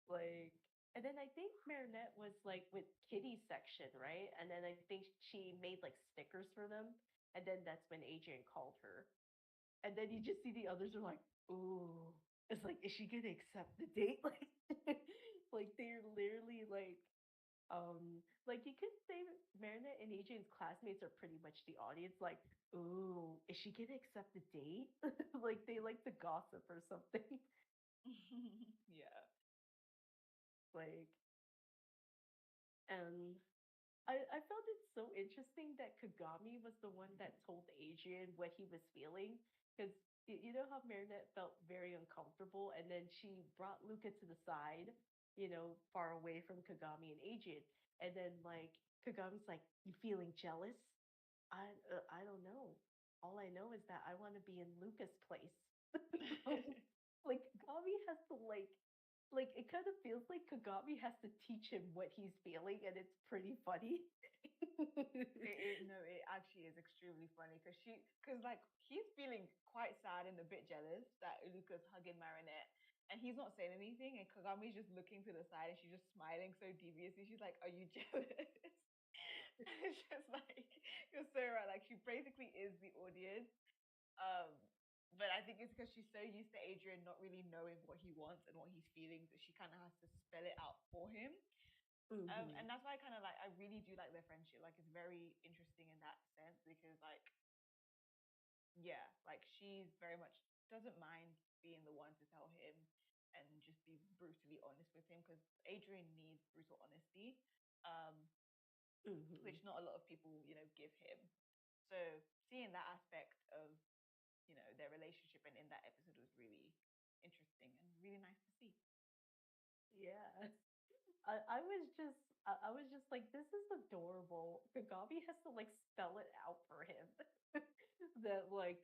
Like, and then I think Marinette was like with Kitty's section, right? And then I think she made like stickers for them. And then that's when Adrian called her. And then you just see the others are like, ooh. It's like, is she gonna accept the date? Like they're literally like you could say Marinette and Adrian's classmates are pretty much the audience. Like, ooh, is she gonna accept the date? Like they like to gossip or something. Yeah. Like, and I found it so interesting that Kagami was the one that told Adrian what he was feeling. Because you know how Marinette felt very uncomfortable, and then she brought Luca to the side, far away from Kagami and Adrian. And then, like, Kagami's like, you feeling jealous? I don't know. All I know is that I want to be in Luca's place. So, like, Kagami has to, like it kind of feels like Kagami has to teach him what he's feeling, and it's pretty funny. No, it actually is extremely funny because like he's feeling quite sad and a bit jealous that Luca's hugging Marinette, and he's not saying anything, and Kagami's just looking to the side, and she's just smiling so deviously. She's like, "Are you jealous?" And it's just like you're so right. Like she basically is the audience. Um, but I think it's because she's so used to Adrian not really knowing what he wants and what he's feeling that she kind of has to spell it out for him. Hmm. And that's why I kind of like I really do like their friendship. Like it's very interesting in that sense because like yeah, like she's very much doesn't mind being the one to tell him and just be brutally honest with him because Adrian needs brutal honesty, um, Hmm. which not a lot of people give him. So seeing that aspect of their relationship and in that episode was really interesting and really nice to see. Yeah. I was just like, this is adorable. Kagami has to like spell it out for him. That like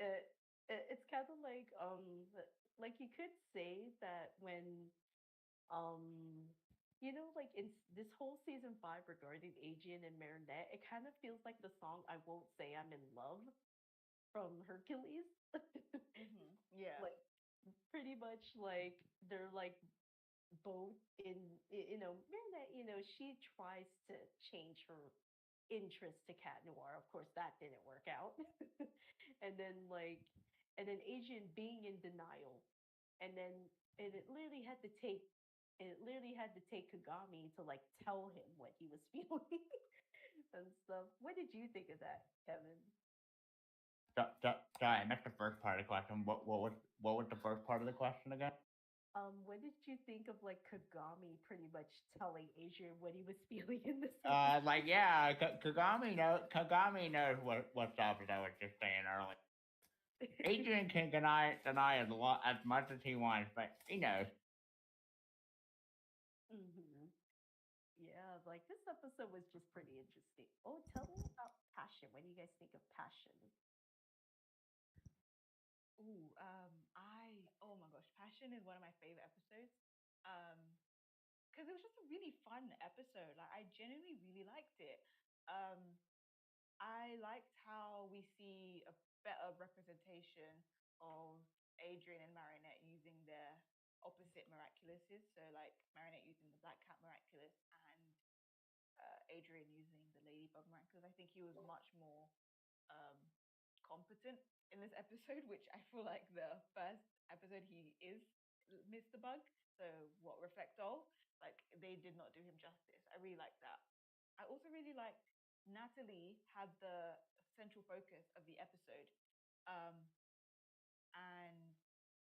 it, it's kind of like like you could say that when um like in this whole season 5 regarding Adrian and Marinette, it kind of feels like the song "I Won't Say I'm in Love" from Hercules. Yeah. Like pretty much like they're like both in Marinette, she tries to change her interest to Cat Noir. Of course, that didn't work out. and then like and then Adrian being in denial. And then and it literally had to take Kagami to like tell him what he was feeling and stuff. What did you think of that, Kevin? Sorry, I missed the first part of the question. What was the first part of the question again? What did you think of like Kagami pretty much telling Adrian what he was feeling in this episode? Like yeah, Kagami knows what's up. As I was just saying earlier, Adrian can deny as much as he wants, but he knows. hmm Yeah, like this episode was just pretty interesting. Oh, tell me about Passion. What do you guys think of Passion? Ooh, oh my gosh, Passion is one of my favorite episodes. Um, because it was just a really fun episode. Like I genuinely really liked it. Um, I liked how we see a better representation of Adrian and Marinette using their opposite Miraculouses. So like Marinette using the Black Cat Miraculous and Adrian using the Ladybug Miraculous. I think he was much more um, competent in this episode, which I feel like the first episode he is Mr. Bug. So what reflects all, like they did not do him justice. I really like that. I also really liked Natalie had the central focus of the episode. Um, and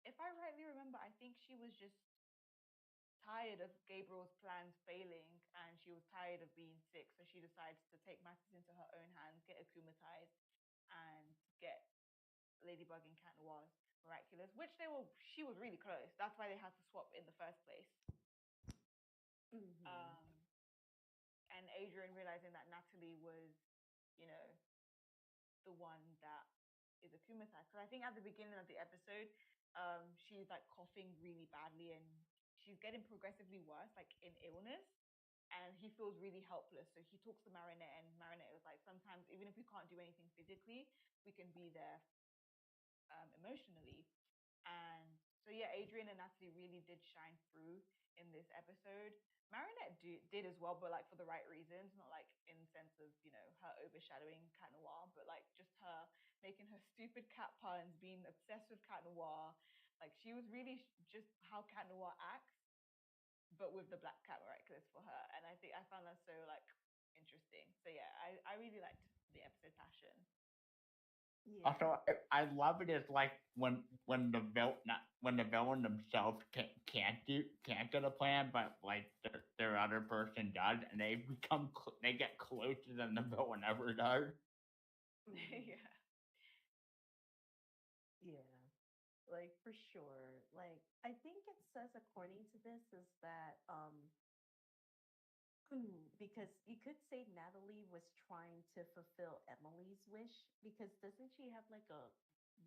if I rightly remember, I think she was just tired of Gabriel's plans failing and she was tired of being sick. So she decides to take matters into her own hands, get akumatized, and get Ladybug and Cat Noir's Miraculous, which she was really close. That's why they had to swap in the first place. Mm-hmm. Um, and Adrian realizing that Natalie was, you know, the one that is akumatized. Because I think at the beginning of the episode, she's like coughing really badly and she's getting progressively worse, like in illness. And he feels really helpless. So he talks to Marinette, and Marinette was like, sometimes, even if we can't do anything physically, we can be there emotionally. And so yeah, Adrian and Natalie really did shine through in this episode. Marinette did as well, but like for the right reasons, not like in the sense of her overshadowing Cat Noir, but like just her making her stupid cat puns, being obsessed with Cat Noir. Like she was really just how Cat Noir acts, but with the Black Cat Miraculous for her, and I think I found that so like interesting. So yeah, I really liked the episode Passion. Yeah. Also, I love it is like when the villain themselves can't get a plan, but like their other person does, and they get closer than the villain ever does. Mm-hmm. Yeah. Yeah. Like for sure. Like I think it says according to this is that because you could say Natalie was trying to fulfill Emily's wish because doesn't she have like a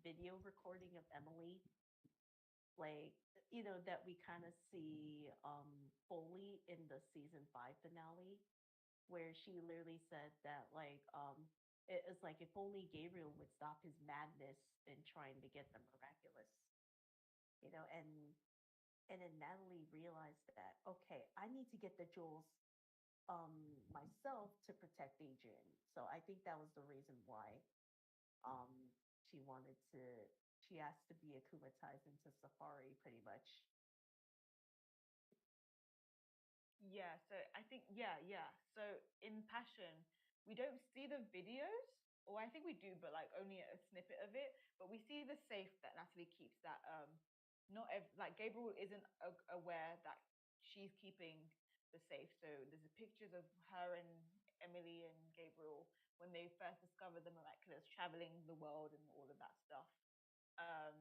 video recording of Emily like that we kind of see fully in the season 5 finale where she literally said that like it's like if only Gabriel would stop his madness in trying to get the miraculous, and then Natalie realized that okay, I need to get the jewels myself to protect Adrian. So I think that was the reason why um she wanted to she asked to be akumatized into Safari pretty much. Yeah, so I think yeah. So in Passion, we don't see the videos, or I think we do, but like only a snippet of it. But we see the safe that Natalie keeps. That not like Gabriel isn't aware that she's keeping the safe. So there's pictures of her and Emily and Gabriel when they first discovered the miraculous, traveling the world and all of that stuff. Um,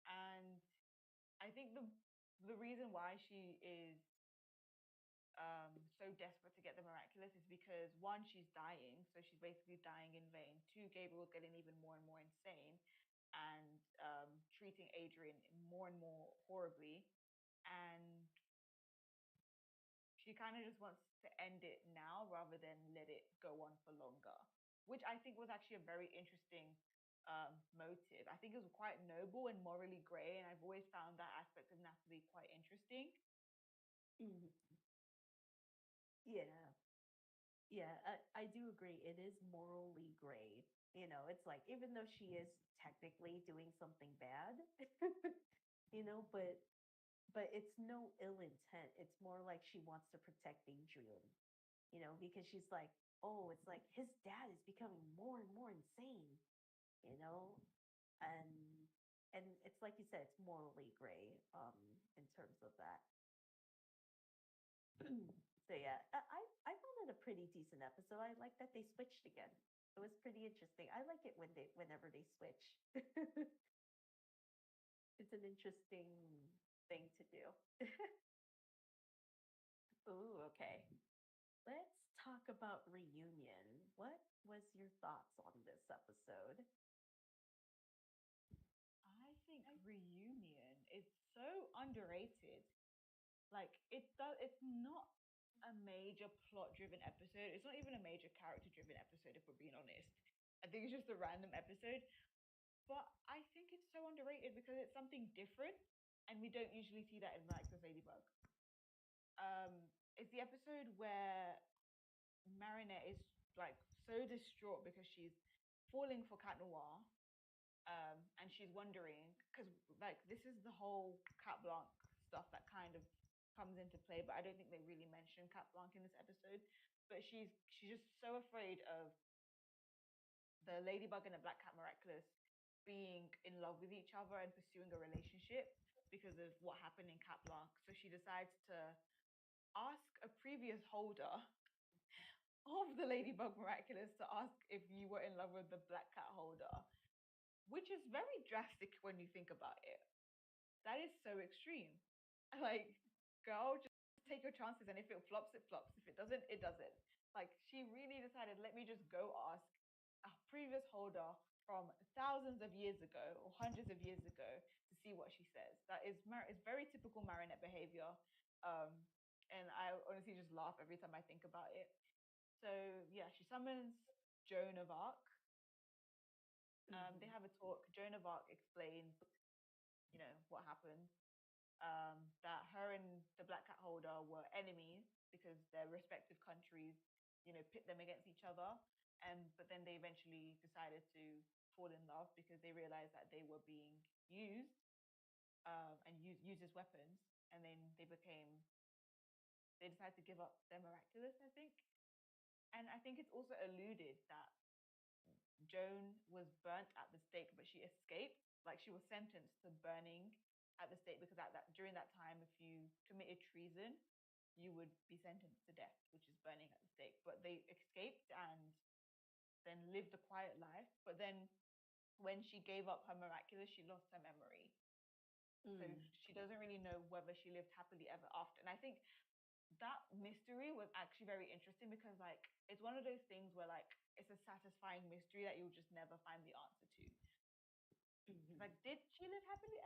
and I think the reason why she is so desperate to get the miraculous is because one, she's dying, so she's basically dying in vain. Two, Gabriel's getting even more and more insane, and treating Adrian more and more horribly. And she kind of just wants to end it now rather than let it go on for longer, which I think was actually a very interesting motive. I think it was quite noble and morally grey, and I've always found that aspect of Natalie quite interesting. Mhm. Yeah. Yeah, I do agree. It is morally gray. It's like, even though she is technically doing something bad, but it's no ill intent. It's more like she wants to protect Adrian, because she's like, oh, it's like his dad is becoming more and more insane, you know, and it's like you said, it's morally gray, in terms of that. So yeah, I found it a pretty decent episode. I like that they switched again. It was pretty interesting. I like it whenever they switch. It's an interesting thing to do. Ooh, okay. Let's talk about Reunion. What was your thoughts on this episode? I think Reunion is so underrated. Like it's not a major plot driven episode. It's not even a major character driven episode, if we're being honest. I think it's just a random episode. But I think it's so underrated because it's something different, and we don't usually see that in Miraculous Ladybug. It's the episode where Marinette is like so distraught because she's falling for Cat Noir, and she's wondering because like this is the whole Cat Blanc stuff that kind of comes into play, but I don't think they really mention Cat Blanc in this episode. But she's just so afraid of the Ladybug and the Black Cat Miraculous being in love with each other and pursuing a relationship because of what happened in Cat Blanc. So she decides to ask a previous holder of the Ladybug Miraculous to ask if you were in love with the Black Cat holder, which is very drastic when you think about it. That is so extreme. Like, girl, just take your chances, and if it flops, it flops. If it doesn't, it doesn't. Like, she really decided, let me just go ask a previous holder from thousands of years ago or hundreds of years ago to see what she says. That is very typical Marinette behavior. Um, and I honestly just laugh every time I think about it. So yeah, she summons Joan of Arc. They Mhm. have a talk. Joan of Arc explains, what happened. That her and the Black Cat holder were enemies because their respective countries, pit them against each other. And but then they eventually decided to fall in love because they realized that they were being used, and used as weapons. And then they decided to give up their miraculous, I think. And I think it's also alluded that Joan was burnt at the stake, but she escaped. Like she was sentenced to burning at the stake because during that time, if you committed treason, you would be sentenced to death, which is burning at the stake. But they escaped and then lived a quiet life. But then when she gave up her miraculous, she lost her memory. So Mm. she doesn't really know whether she lived happily ever after. And I think that mystery was actually very interesting because like it's one of those things where like it's a satisfying mystery that you'll just never find the answer to. Mhm. Like, did she live happily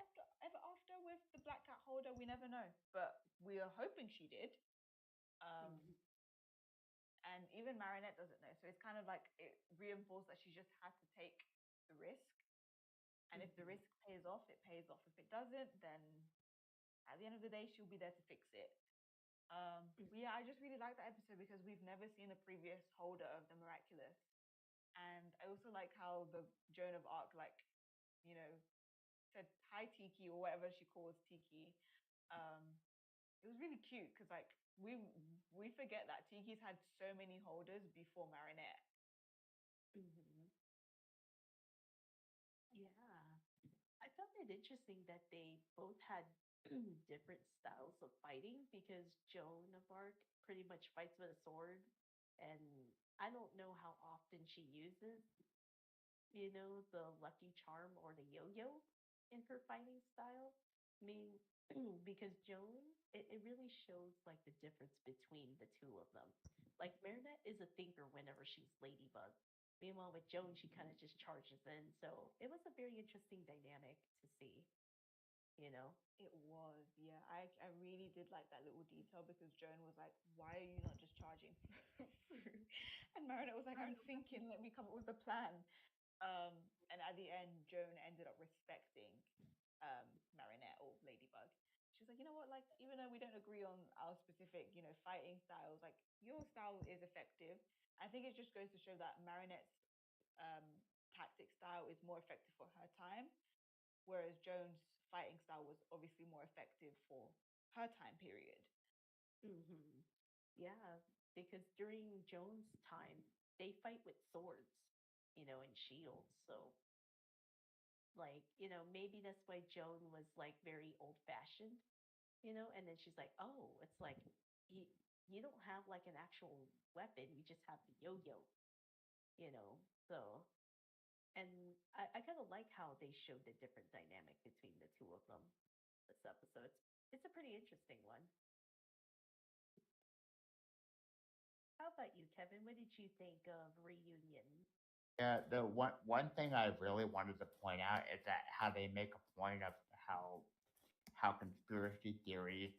ever after with the Black Cat holder? We never know, but we are hoping she did. Um, Mhm. and even Marinette doesn't know, so it's kind of like it reinforced that she just had to take the risk. And if the Mhm. risk pays off, it pays off. If it doesn't, then at the end of the day, she'll be there to fix it. Mhm. But yeah, I just really like that episode because we've never seen a previous holder of the miraculous, and I also like how the Joan of Arc you know said hi Tiki or whatever she calls Tiki. Um, it was really cute because like we forget that Tiki's had so many holders before Marinette. Mhm. Yeah. I found it interesting that they both had different styles of fighting, because Joan of Arc pretty much fights with a sword, and I don't know how often she uses, the lucky charm or the yo-yo in her fighting style. I mean, because Joan, it really shows like the difference between the two of them. Like Marinette is a thinker whenever she's Ladybug, Meanwhile, with Joan, she kind of just charges in. So it was a very interesting dynamic to see, you know? It was, yeah. I really did like that little detail because Joan was like, "Why are you not just charging through?" And Marinette was like, "I'm thinking. Let me come up with a plan." And at the end, Joan ended up respecting Marinette or Ladybug. She was like, "You know what? Like, even though we don't agree on our specific, fighting styles, like your style is effective." I think it just goes to show that Marinette's tactic style is more effective for her time, whereas Joan's fighting style was obviously more effective for her time period. Hmm. Yeah, because during Joan's time, they fight with swords, and shields. So, like, maybe that's why Joan was like very old fashioned, and then she's like, oh, it's like you, you don't have like an actual weapon, you just have the yo yo, you know? So, and I kind of like how they showed the different dynamic between the two of them this episode. It's a pretty interesting one. How about you, Kevin? What did you think of Reunion? Yeah, the one thing I really wanted to point out is that how they make a point of how conspiracy theories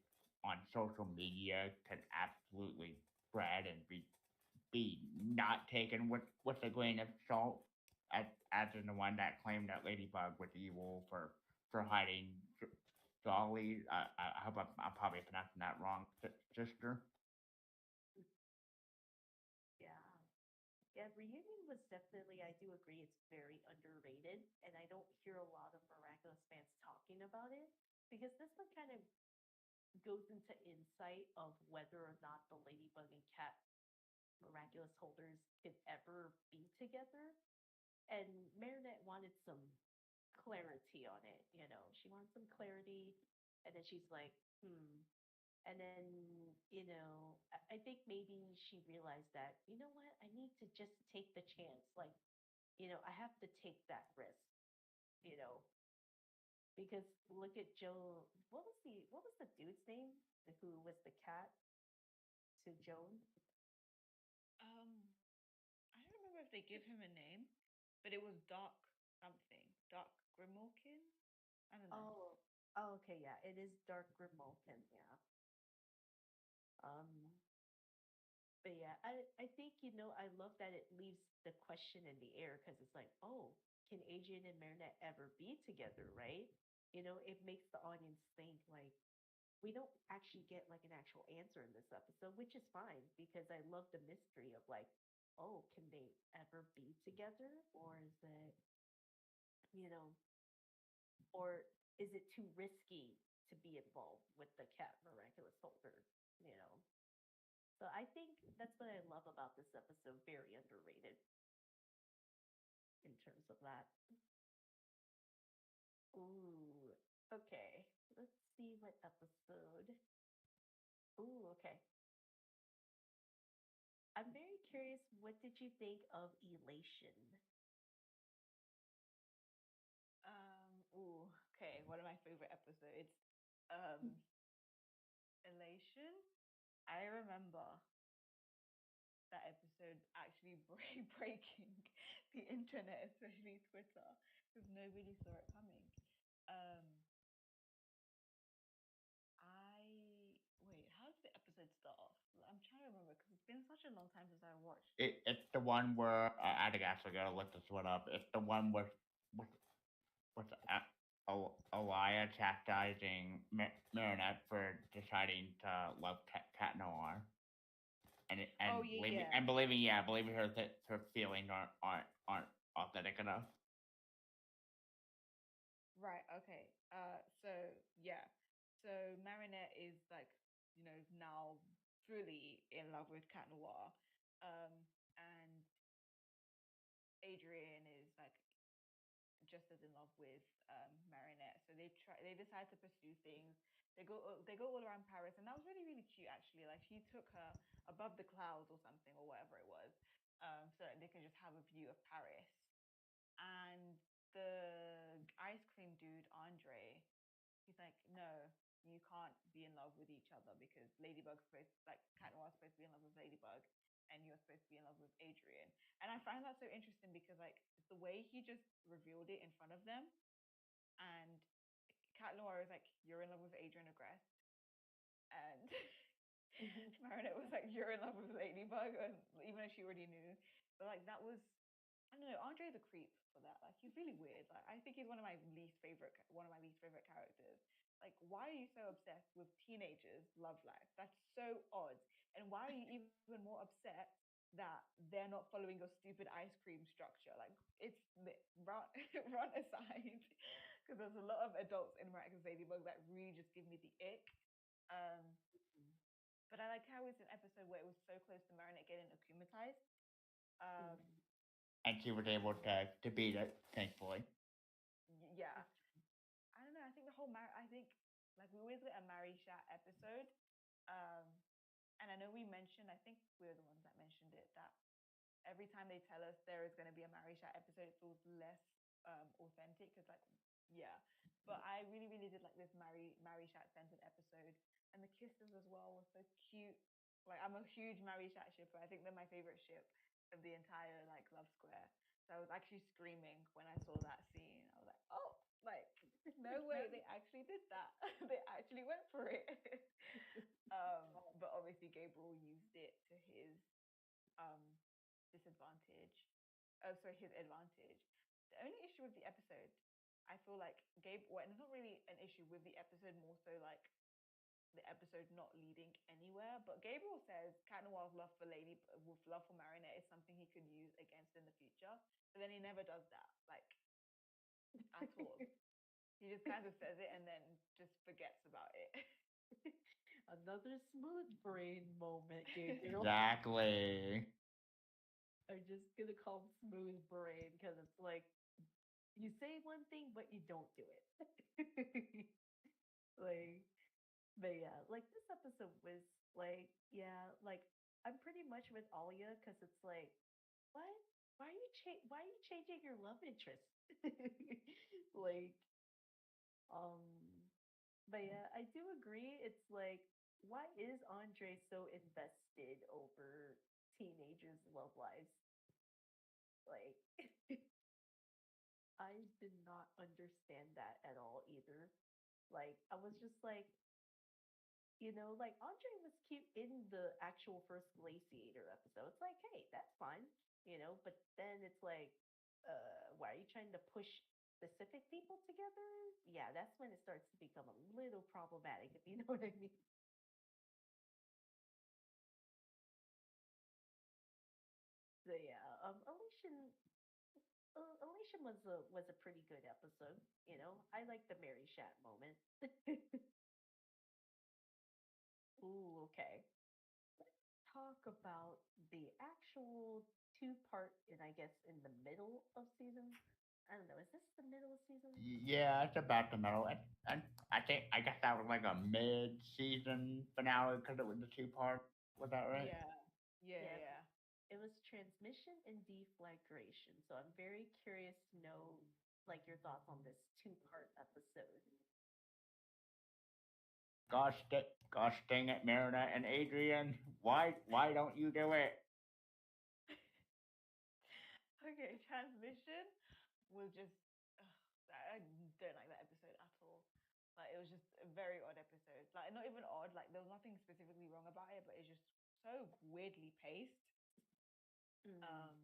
on social media can absolutely spread and be not taken with a grain of salt, as in the one that claimed that Ladybug was evil for hiding Jolly. I hope I'm probably pronouncing that wrong, sister. Yeah. Yeah, Reunion was definitely, I do agree, it's very underrated. And I don't hear a lot of Miraculous fans talking about it because this one kind of goes into insight of whether or not the Ladybug and Cat Miraculous holders could ever be together. And Marinette wanted some clarity on it, She wanted some clarity. And then she's like, hmm. And then, I think maybe she realized that, you know what, I need to just take the chance. Like, I have to take that risk, you know, because look at Joe. What was the dude's name? Who was the cat to Joan? Um, I don't remember if they give him a name, but it was Dark something. Dark Grimorkin? I don't know. Oh, oh, okay, yeah, it is Dark Grimalkin, yeah. Um, but yeah, I think I love that it leaves the question in the air because it's like, oh, can Adrian and Marinette ever be together, right? It makes the audience think like we don't actually get like an actual answer in this episode, which is fine because I love the mystery of like, oh, can they ever be together, or is it, you know, or is it too risky to be involved with the cat miraculous holder, you know? So I think that's what I love about this episode. Very underrated in terms of that. Ooh, okay. Let's see what episode. Ooh, okay. I'm very curious. What did you think of Elation? Okay, one of my favorite episodes. Um, Elation. I remember that episode actually breaking the internet, especially Twitter, because nobody saw it coming. Um, I wait. How did the episode start off? I'm trying to remember because it's been such a long time since I watched. It's the one where I think I actually gotta look this one up. It's the one with with Elia chastising Marinette for deciding to love Cat Noir, Oh and yeah, yeah. believing her that her feelings aren't authentic enough. Right. Okay. So yeah. So Marinette is like, now fully in love with Cat Noir. And Adrian is like just as in love with Marinette. So they decide to pursue things. They go all around Paris, and that was really really cute actually. Like she took her above the clouds or something or whatever it was, so that they can just have a view of Paris. And the ice cream dude Andre, he's like, no, you can't be in love with each other because Ladybug's supposed like Cat Noir's supposed to be in love with Ladybug. and you're supposed to be in love with Adrian. And I find that so interesting because like the way he just revealed it in front of them, and Cat Noir is like, "You're in love with Adrian Agreste," and Marinette was like, "You're in love with Ladybug," and even though she already knew, but like that was, I don't know. Andre's a creep for that. Like he's really weird. Like I think he's one of my least favorite characters. Like why are you so obsessed with teenagers' love life? That's so odd. And why are you even more upset that they're not following your stupid ice cream structure? Like it's run run aside because there's a lot of adults in Miraculous Ladybug that really just give me the ick. Um, but I like how it's an episode where it was so close to Marinette getting akumatized. Um, And she was able to beat it, thankfully. yeah, I don't know. I think the whole I think like we always get a Mary Shat episode. Um, and I know we mentioned, I think we're the ones that mentioned it, that every time they tell us there is going to be a Mary Shat episode, it feels less authentic because like yeah. But I really really did like this Mary Shat centered episode, and the kisses as well were so cute. Like I'm a huge Mary Shat shipper. I think they're my favorite ship of the entire like Love Square. So I was actually screaming when I saw that scene. I was like, oh, like no way, they actually did that. They actually went for it. But obviously Gabriel used it to his um disadvantage. Oh, sorry, his advantage. The only issue with the episode, I feel like well, it's not really an issue with the episode, more so like the episode not leading anywhere. But Gabriel says Cat Noir's love for with love for Marinette is something he could use against in the future. But then he never does that, like at all. He just kind of says it and then just forgets about it. Another smooth brain moment, Gabriel. Exactly. I'm just gonna call him smooth brain because it's like you say one thing but you don't do it. Like, but yeah, like this episode was like, yeah, like I'm pretty much with Alia because it's like, what? Why are you changing your love interest? Like, um, but yeah, I do agree. It's like, why is Andre so invested over teenagers' love lives? Like, I did not understand that at all either. Like, I was just like, like Andre was cute in the actual first Glaciator episode. It's like, hey, that's fine, but then it's like, why are you trying to push specific people together? Yeah, that's when it starts to become a little problematic, if you know what I mean. So yeah, Elysian was a pretty good episode. I like the Mary Shat moment. Ooh, okay. Talk about the actual two-part, and I guess in the middle of season. I don't know. Is this the middle of season? Yeah, it's about the middle. And I guess that was like a mid-season finale because it was the two-part. Was that right? Yeah, yeah, Yeah, yeah. it was transmission and deflagration. So I'm very curious to know, like, your thoughts on this two-part episode. Gosh dang it, Marina and Adrian. Why don't you do it? Okay, transmission was just. I don't like that episode at all. Like it was just a very odd episode. Like not even odd. Like there was nothing specifically wrong about it, but it's just so weirdly paced. Mm, Um,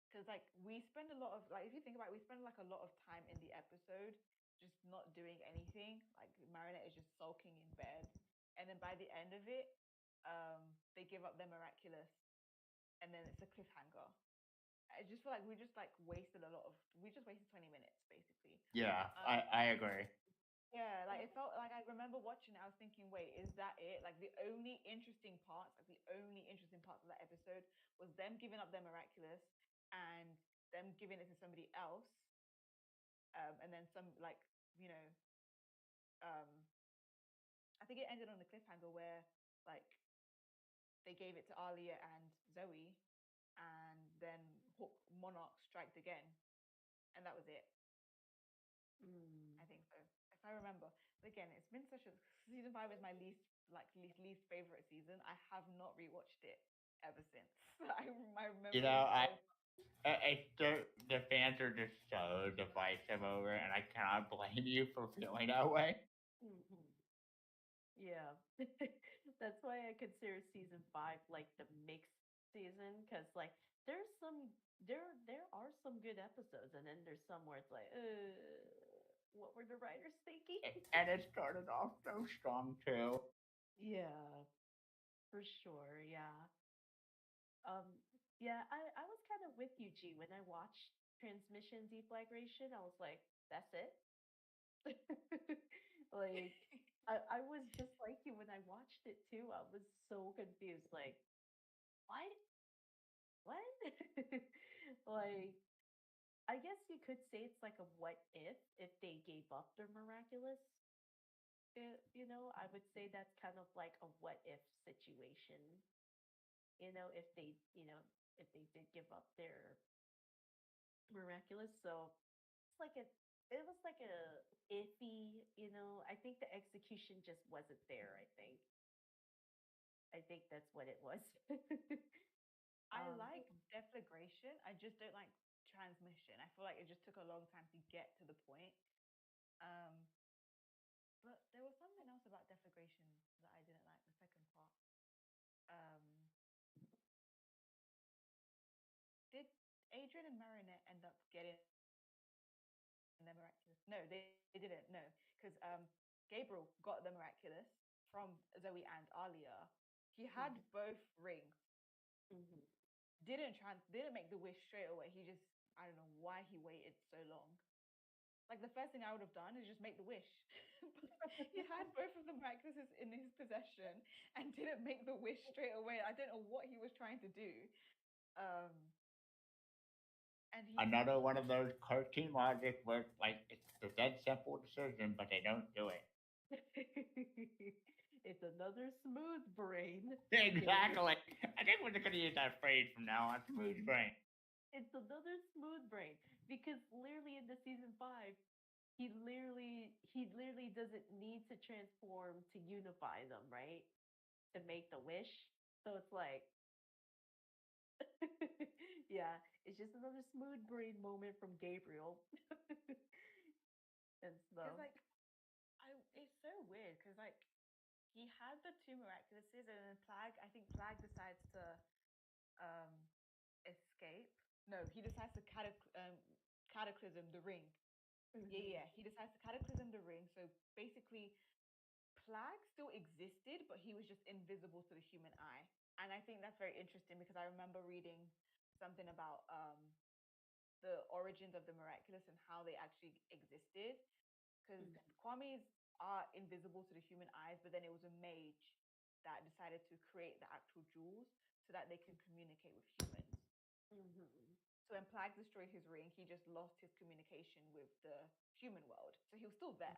because like we spend a lot of like if you think about it, we spend like a lot of time in the episode just not doing anything. Like Marinette is just sulking in bed, and then by the end of it, they give up their miraculous, and then it's a cliffhanger. I just feel like we just wasted 20 minutes basically. Yeah, Um, I agree. yeah, like it felt like I remember watching it, I was thinking, wait, is that it? Like the only interesting parts of that episode was them giving up their miraculous and them giving it to somebody else. And then some like, you know, um I think it ended on a cliffhanger where like they gave it to Alia and Zoe and then Monarch striked again and that was it. mm. I think so. If I remember. But again, it's been such a season 5 is my least favorite season. I have not rewatched it ever since. I You remember know, it so. the fans are just so divisive over it, and I cannot blame you for feeling that way. Mhm. Yeah. That's why I consider season 5 like the mixed season because like there's some there are some good episodes and then there's some where it's like what were the writers thinking? And it started off so strong too. Yeah, for sure. Yeah. Um yeah, I was kind of with you, G, when I watched Transmission Deflagration. I was like, that's it? Like I was just like you when I watched it too. I was so confused. Like, what? What? Like, I guess you could say it's like a what if they gave up their miraculous. I would say that's kind of like a what if situation. If they, if they did give up their miraculous. So it's like it was like a iffy. I think the execution just wasn't there. I think that's what it was. I um, like deflagration. I just don't like transmission. I feel like it just took a long time to get to the point. Um, but there was something else about deflagration that I didn't like. The second part. Um, did Adrian and Marinette end up getting their miraculous? No, they didn't. No, because Gabriel got the miraculous from Zoe and Alia. He had both mhm, rings. mhm. Didn't make the wish straight away. He just, I don't know why he waited so long. Like the first thing I would have done is just make the wish. But he had both of the miraculouses in his possession and didn't make the wish straight away. I don't know what he was trying to do. Um, and Another one of those cartoon logic where like it's a dead simple decision, but they don't do it. It's another smooth brain. Gabriel. Exactly. I think we're gonna use that phrase from now on. Smooth brain. It's another smooth brain because literally in the season 5, he literally doesn't need to transform to unify them, right? To make the wish. So it's like, yeah, it's just another smooth brain moment from Gabriel and because stuff. like it's so weird because like he had the two miraculouses and then Plag. I think Plag decides to um escape. No, he decides to cataclysm the ring. Hmm. Yeah. He decides to cataclysm the ring. So basically, Plag still existed, but he was just invisible to the human eye. And I think that's very interesting because I remember reading something about the origins of the miraculous and how they actually existed. Because Kwame's are invisible to the human eyes, but then it was a mage that decided to create the actual jewels so that they can communicate with humans. Hmm. So when Plag destroyed his ring, he just lost his communication with the human world. So he was still there,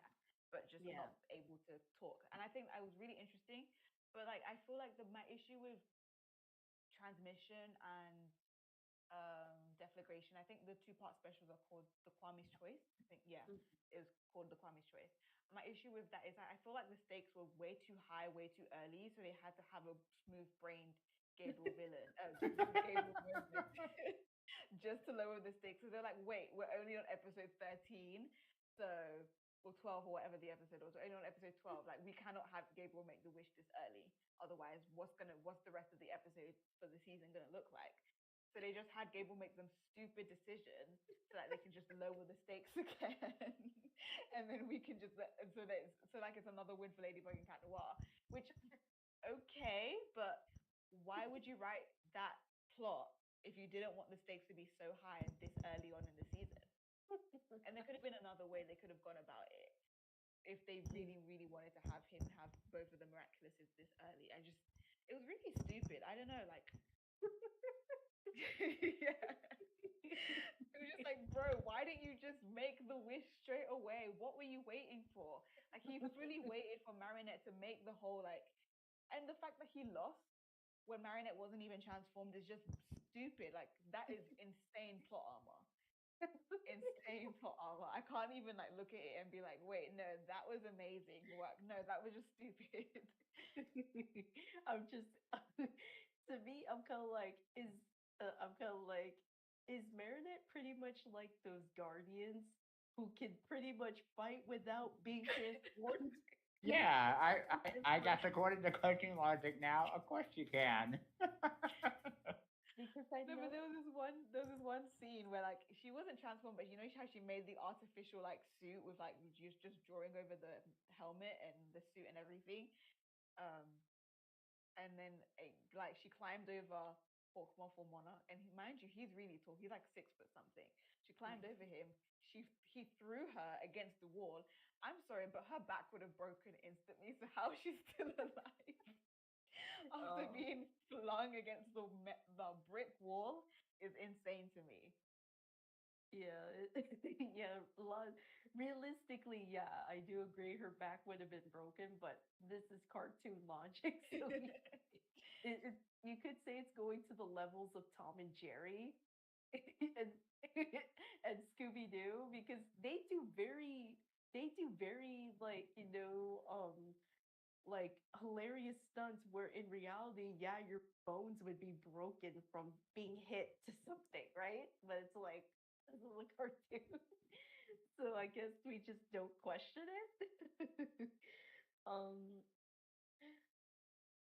but just Yeah. not able to talk. And I think that was really interesting. But like I feel like my issue with transmission and deflagration, I think the two-part specials are called the Kwame's Choice. I think yeah, it was called the Kwame's Choice. My issue with that is that I feel like the stakes were way too high, way too early, so they had to have a smooth-brained Gabriel villain, Gabriel moment just to lower the stakes. So they're like, wait, we're only on episode 13, so or 12 or whatever the episode was. We're only on episode 12. Like we cannot have Gabriel make the wish this early. Otherwise, what's the rest of the episode for the season gonna look like? So they just had Gabriel make them stupid decisions so that they can just lower the stakes again. And then we can just so like it's another win for Ladybug and Cat Noir, which okay, but why would you write that plot if you didn't want the stakes to be so high and this early on in the season? And there could have been another way they could have gone about it if they really, really wanted to have him have both of the miraculouses this early. It was really stupid. I don't know, like, yeah. It was just like, bro, why didn't you just make the wish straight away? What were you waiting for? Like, he fully waited for Marinette to make the whole, like, and the fact that he lost when Marinette wasn't even transformed is just stupid. Like, that is insane plot armor. Insane plot armor. I can't even, like, look at it and be like, wait, no, that was amazing work. No, that was just stupid. I'm just to me, I'm kind of like, I'm kind of like, is Marinette pretty much like those guardians who can pretty much fight without being transformed? Yeah, Just I like, guess according to cartoon logic now, of course you can. because I No, but know, there was this one scene where like she wasn't transformed, but you know how she made the artificial like suit with like just drawing over the helmet and the suit and everything. Um, and then like she climbed over Morphle Monarch, and mind you, he's really tall. He's like 6 foot something. She climbed over him. He threw her against the wall. I'm sorry, but her back would have broken instantly. So how she's still alive after uh, being flung against the brick wall is insane to me. yeah, yeah, realistically, yeah, I do agree her back would have been broken, but this is cartoon logic, so it, you could say it's going to the levels of Tom and Jerry and and Scooby Doo because they do very like like hilarious stunts where in reality, yeah, your bones would be broken from being hit to something, right? But it's like this is a cartoon. So I guess we just don't question it. um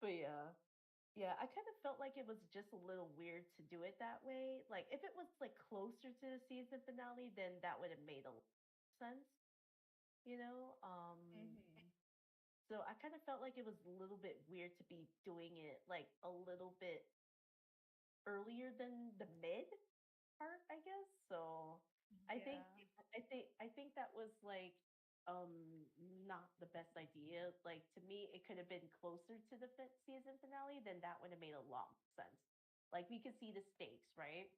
but yeah. Yeah, I kind of felt like it was just a little weird to do it that way. Like if it was like closer to the season finale, then that would have made a lot of sense, you know? Hmm. So I kind of felt like it was a little bit weird to be doing it like a little bit earlier than the mid part, I guess. So I think Yeah. I think that was like um not the best idea. Like to me, it could have been closer to the season finale, then that would have made a lot more sense. Like we could see the stakes, right?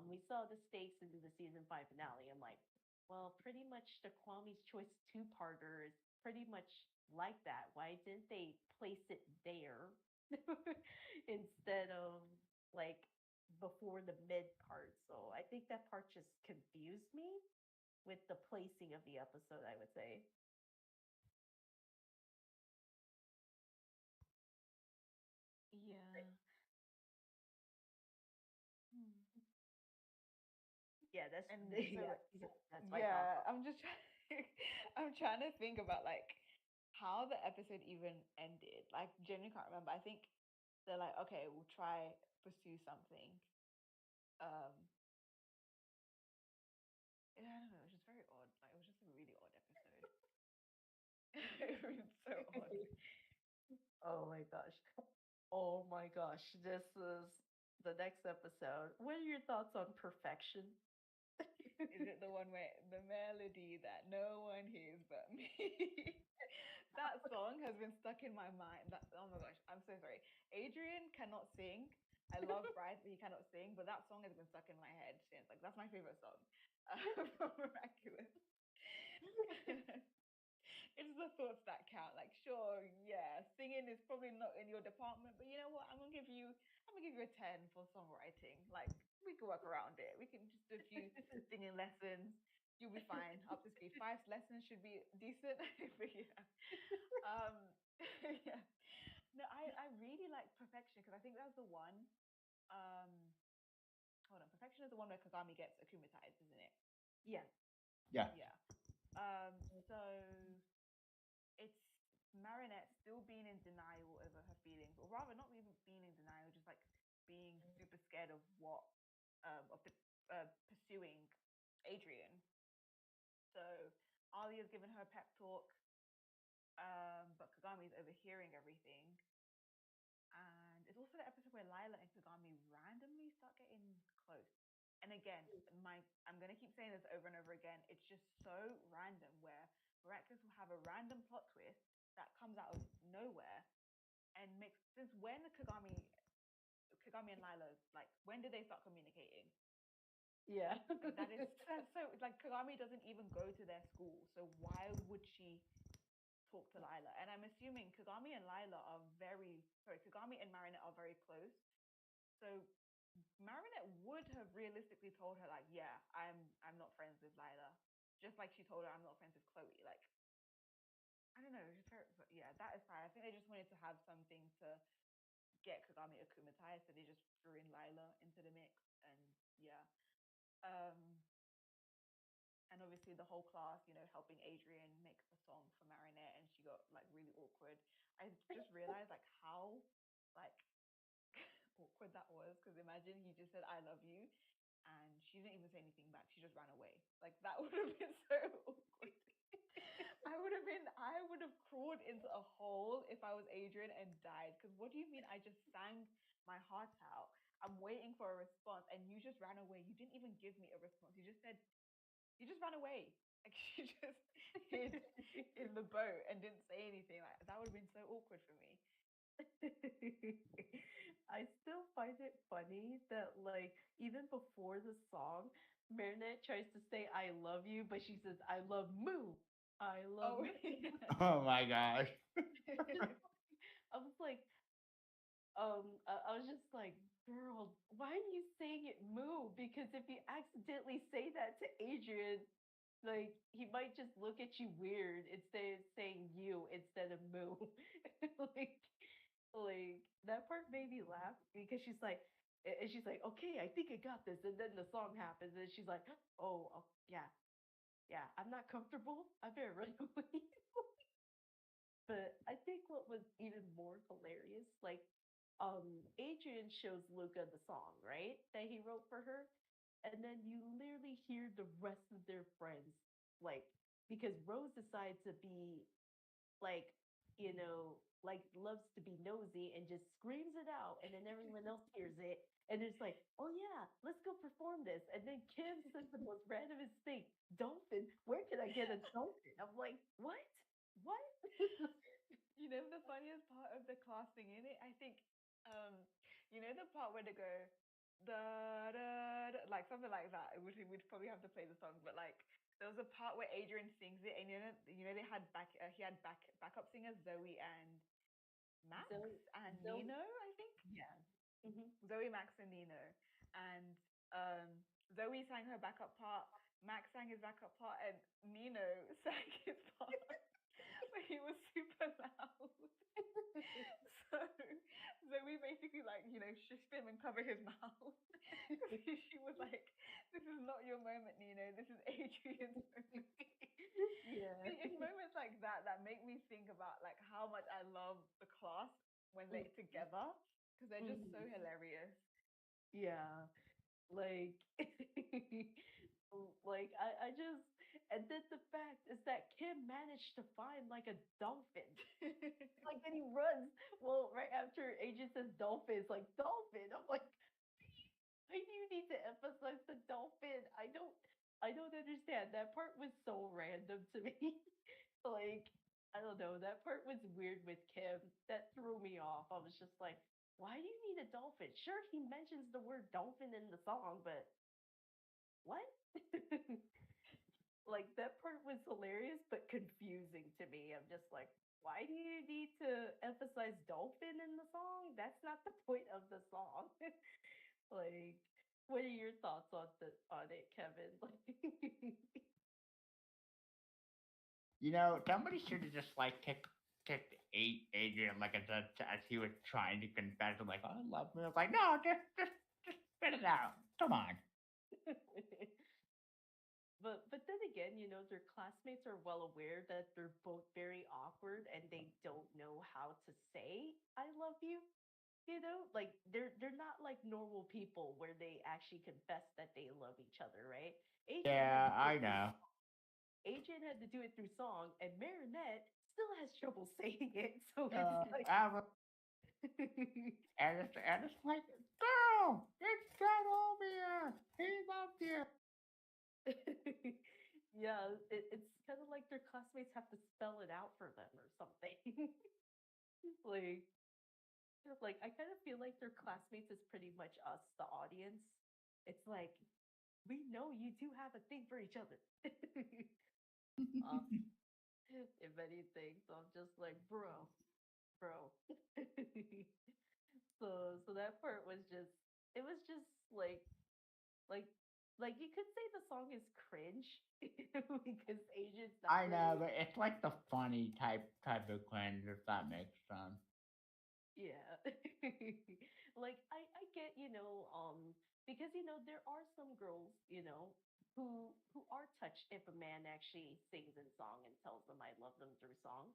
We saw the stakes in the season 5 finale. I'm like, well, pretty much the Kwame's Choice two-parter is pretty much like that. Why didn't they place it there instead of like before the mid part? So I think that part just confused me with the placing of the episode, I would say. Right. Yeah. Hmm. Yeah, that's And so yeah, that's my thoughts yeah, on. I'm just I'm trying to think about like how the episode even ended. Like genuinely can't remember. I think they're like, okay, we'll try pursue something. Um, yeah, I don't know. It was just very odd. Like it was just a really odd episode. It was so odd. Oh my gosh. Oh my gosh. This is the next episode. What are your thoughts on perfection? Is it the one where the melody that no one hears but me? That song has been stuck in my mind. That, oh my gosh, I'm so sorry. Adrian cannot sing. I love Bryce, but he cannot sing. But that song has been stuck in my head since. Like that's my favorite song from Miraculous. It's the thoughts that count. Like, sure, yeah, singing is probably not in your department, but you know what? I'm gonna give you a 10 for songwriting. Like, we can work around it. We can just do a few singing lessons. You'll be fine. Up to speed. 5 lessons should be decent. But yeah. Um, yeah. No, I really like Perfection because I think that was the one. Um, hold on. Perfection is the one where Kagami gets akumatized, isn't it? Yeah. Yeah. Yeah. So it's Marinette still being in denial over her feelings, or rather, not even being in denial, just like being super scared of pursuing Adrian. So Alia's given her a pep talk, but Kagami's overhearing everything. And it's also the episode where Lila and Kagami randomly start getting close. And again, I'm gonna keep saying this over and over again. It's just so random where Miraculous will have a random plot twist that comes out of nowhere and makes since when Kagami and Lila, like when did they start communicating? Yeah. Like that is that's so like Kagami doesn't even go to their school, so why would she talk to Lila? And I'm assuming Kagami and Lila are Kagami and Marinette are very close. So Marinette would have realistically told her like, yeah, I'm not friends with Lila, just like she told her I'm not friends with Chloe. Like I don't know, just very, but yeah, that aside, I think they just wanted to have something to get Kagami Akumatai, so they just threw in Lila into the mix, and yeah. Um, and obviously the whole class, helping Adrian make the song for Marinette, and she got like really awkward. I just realized like how like awkward that was, because imagine he just said I love you, and she didn't even say anything back. She just ran away. Like that would have been so awkward. I would have crawled into a hole if I was Adrian and died. Because what do you mean I just sang my heart out? I'm waiting for a response, and you just ran away. You didn't even give me a response. You just said, you just ran away. Like she just hid in the boat and didn't say anything. Like that would have been so awkward for me. I still find it funny that like even before the song, Marinette tries to say I love you, but she says I love Moo. I love Oh Moo. yeah. Oh my gosh. I was like, I was just like, girl, why are you saying it Moo? Because if you accidentally say that to Adrian, like he might just look at you weird instead of saying you instead of Moo. like like that part made me laugh because she's like, okay, I think I got this, and then the song happens, and she's like, oh yeah, yeah, I'm not comfortable. I better run away. But I think what was even more hilarious, like, Adrian shows Luca the song, right, that he wrote for her, and then you literally hear the rest of their friends, like, because Rose decides to be like, like loves to be nosy and just screams it out, and then everyone else hears it, and it's like, oh yeah, let's go perform this. And then Kim says the most randomest thing, dolphin, where can I get a dolphin? I'm like, what? The funniest part of the class thing in it, I think, the part where they go da da da, like something like that. We'd probably have to play the song, but like there was a part where Adrian sings it, and they had he had backup singers Zoe and Max Zoe, and Zoe, Nino, I think. yeah. Hmm. Zoe, Max, and Nino, and um, Zoe sang her backup part. Max sang his backup part, and Nino sang his part, but he was super loud. So Zoe basically like shushed him and covered his mouth because she was like, "This is not your moment, Nino. This is Adrian's moment." Yeah. See, it's moments like that that make me think about like how much I love the class when they're together, because they're just so Mhm. hilarious. Yeah. Like, like I just, and then the fact is that Kim managed to find like a dolphin. Like, then he runs. Well, right after Agent says dolphin, it's like dolphin. I'm like, why do you need to emphasize the dolphin? I don't understand. That part was so random to me. Like, I don't know. That part was weird with Kim. That threw me off. I was just like, why do you need a dolphin? Sure, he mentions the word dolphin in the song, but what? Like, that part was hilarious but confusing to me. I'm just like, why do you need to emphasize dolphin in the song? That's not the point of the song. Like, what are your thoughts on it, Kevin? Like, Somebody should have just like kicked Adrian like as he was trying to confess. I'm like, oh, I love me. I was like, no, just spit it out. Come on. but then again, their classmates are well aware that they're both very awkward and they don't know how to say "I love you." Like they're not like normal people where they actually confess that they love each other, right? Adrian had Yeah, to do I it through know. Adrian had to do it through song, and Marinette still has trouble saying it. So it's Uh, like, I was, and it's like, girl, it's Tradomia. He loved you. yeah, it's kind of like their classmates have to spell it out for them or something. like, like I kind of feel like their classmates is pretty much us, the audience. It's like we know you do have a thing for each other. um, if anything, so I'm just like, bro. So that part was just, it was just like like you could say the song is cringe because Asian's not I know, really. but it's like the funny type of cringe, if that makes sense. Yeah. Like I get, because there are some girls, who are touched if a man actually sings in song and tells them I love them through song.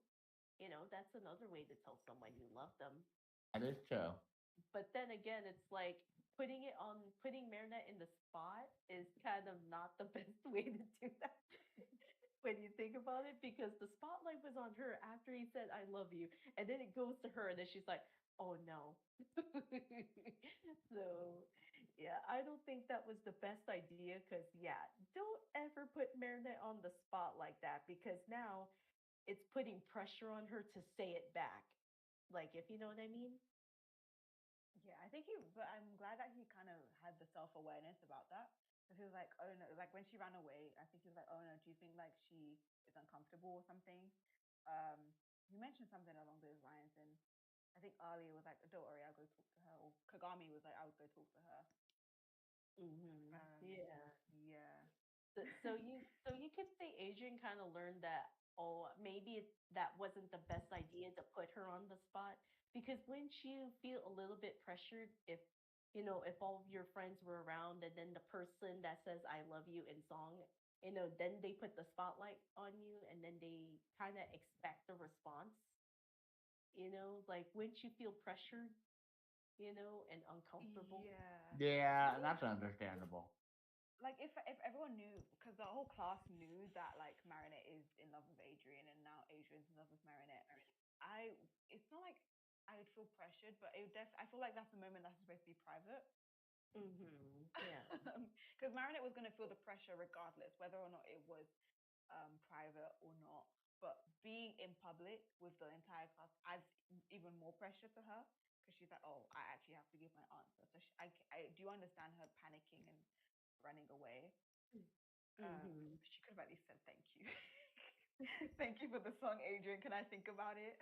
That's another way to tell someone you love them. That is true. But then again, it's like putting Marinette in the spot is kind of not the best way to do that when you think about it, because the spotlight was on her after he said I love you, and then it goes to her, and then she's like, oh no. So yeah, I don't think that was the best idea, because yeah, don't ever put Marinette on the spot like that, because now it's putting pressure on her to say it back, like, if you know what I mean. Yeah, I think but I'm glad that he kind of had the self awareness about that. Because he was like, oh no, like when she ran away, I think he was like, oh no, do you think like she is uncomfortable or something? He mentioned something along those lines, and I think Ali was like, don't worry, I'll go talk to her. Or Kagami was like, I'll go talk to her. Yeah. Yeah. So you could say Adrian kind of learned that, oh, maybe that wasn't the best idea to put her on the spot, because wouldn't you feel a little bit pressured if if all of your friends were around, and then the person that says I love you in song, then they put the spotlight on you, and then they kind of expect a response, like, wouldn't you feel pressured, and uncomfortable? Yeah. I Yeah, think that's understandable. like if everyone knew, because the whole class knew that like Marinette is in love with Adrian and now Adrian's in love with Marinette, I it's not like I would feel pressured, but I feel like that's a moment that's supposed to be private. Yeah. Because Marinette was going to feel the pressure regardless, whether or not it was private or not. But being in public with the entire class adds even more pressure to her, because she's like, oh, I actually have to give my answer. So I do understand her panicking and running away. She could have at least said thank you. Thank you for the song, Adrian. Can I think about it?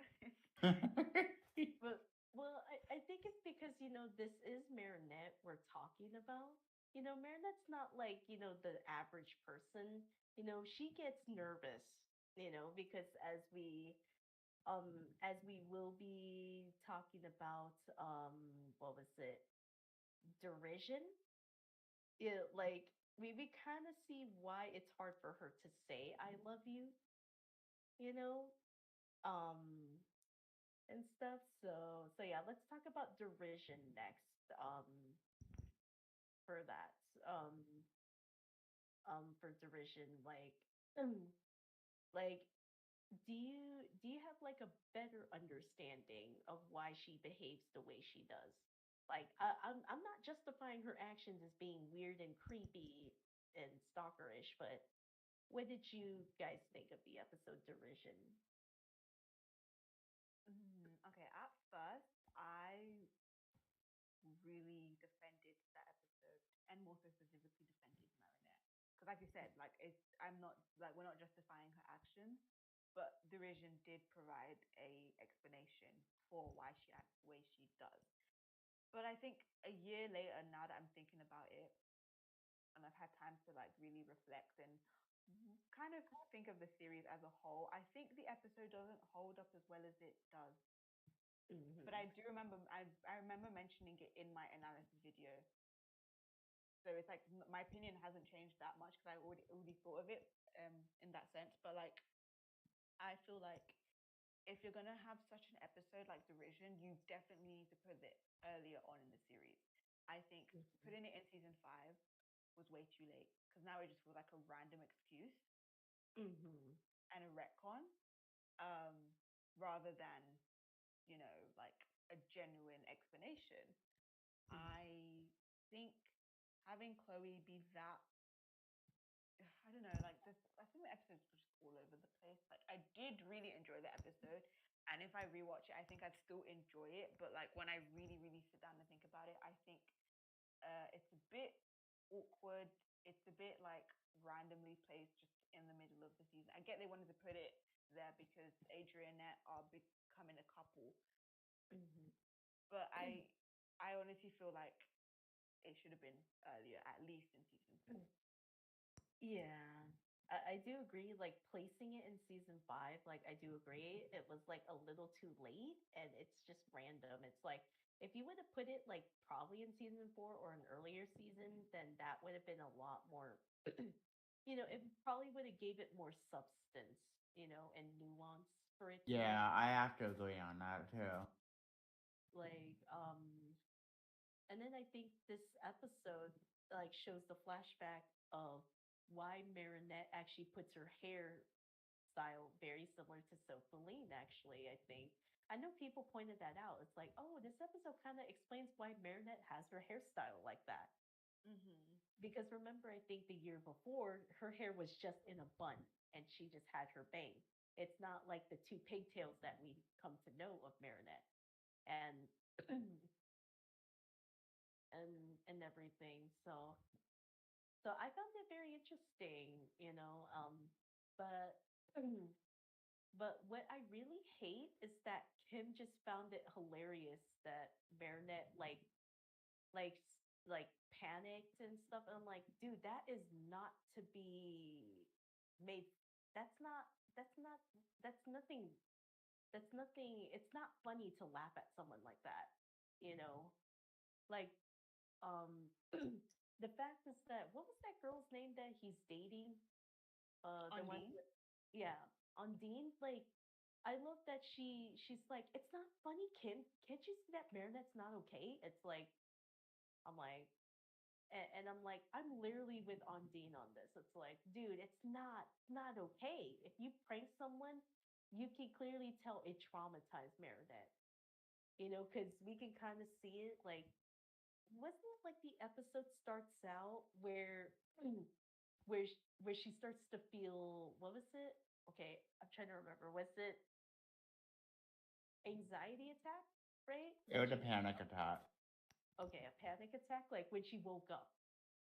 But I think it's because this is Marinette we're talking about. Marinette's not like the average person. She gets nervous. Because as we will be talking about, what was it, derision. Like, we kind of see why it's hard for her to say I love you. You know, um, and stuff. So yeah, let's talk about derision next. For that, for derision, like, do you have like a better understanding of why she behaves the way she does? Like, I'm not justifying her actions as being weird and creepy and stalkerish, but what did you guys think of the episode Derision? Okay, at first, I really defended that episode, and more so specifically defended Marinette. Because, like you said, like I'm not like we're not justifying her actions, but Derision did provide a explanation for why she acts the way she does. But I think a year later, now that I'm thinking about it, and I've had time to like really reflect and kind of think of the series as a whole, I think the episode doesn't hold up as well as it does. But I do remember, I remember mentioning it in my analysis video. So it's like my opinion hasn't changed that much because I already thought of it in that sense. But like I feel like if you're gonna have such an episode like Derision, you definitely need to put it earlier on in the series. I think putting it in season 5 was way too late, because now it just feels like a random excuse and a retcon, um, rather than like a genuine explanation. I think having Chloe be that, I don't know, like this, I think the episodes were just all over the place. Like I did really enjoy the episode, and if I rewatch it, I think I'd still enjoy it. But like when I really, really sit down and think about it, I think it's a bit awkward. It's a bit like randomly placed just in the middle of the season. I get they wanted to put it there because Adrian and Annette are becoming a couple, but I honestly feel like it should have been earlier, at least in season 4. Yeah. I do agree. Like placing it in season 5, like I do agree, it was like a little too late, and it's just random. It's like if you would have put it like probably in season 4 or an earlier season, then that would have been a lot more. It probably would have gave it more substance, and nuance for it to Yeah, I have to agree on that too. like. And then I think this episode like shows the flashback of why Marinette actually puts her hair style very similar to Sophie. Actually, I think I know people pointed that out. It's like, oh, this episode kind of explains why Marinette has her hairstyle like that. Mm-hmm. Because remember, I think the year before, her hair was just in a bun and she just had her bang. It's not like the two pigtails that we come to know of Marinette. And and everything. So I found it very interesting. But but what I really hate is that Kim just found it hilarious that Marinette like like panicked and stuff. And I'm like, dude, that is not to be made. That's not. That's not. That's nothing. That's nothing. It's not funny to laugh at someone like that. You know, like the fact is that what was that girl's name that he's dating? The one Undine? yeah, Undine. Like, I love that she's like, it's not funny, Kim. Can't you see that Marinette's not okay? It's like I'm like, and I'm like, I'm literally with Undine on this. It's like, dude, it's not okay. If you prank someone, you can clearly tell it traumatized Marinette. Because we can kind of see it. Like, wasn't it like the episode starts out where she starts to feel, what was it? Okay, I'm trying to remember. Was it anxiety attack, right? It When was a she panic attack. Okay, a panic attack, like when she woke up,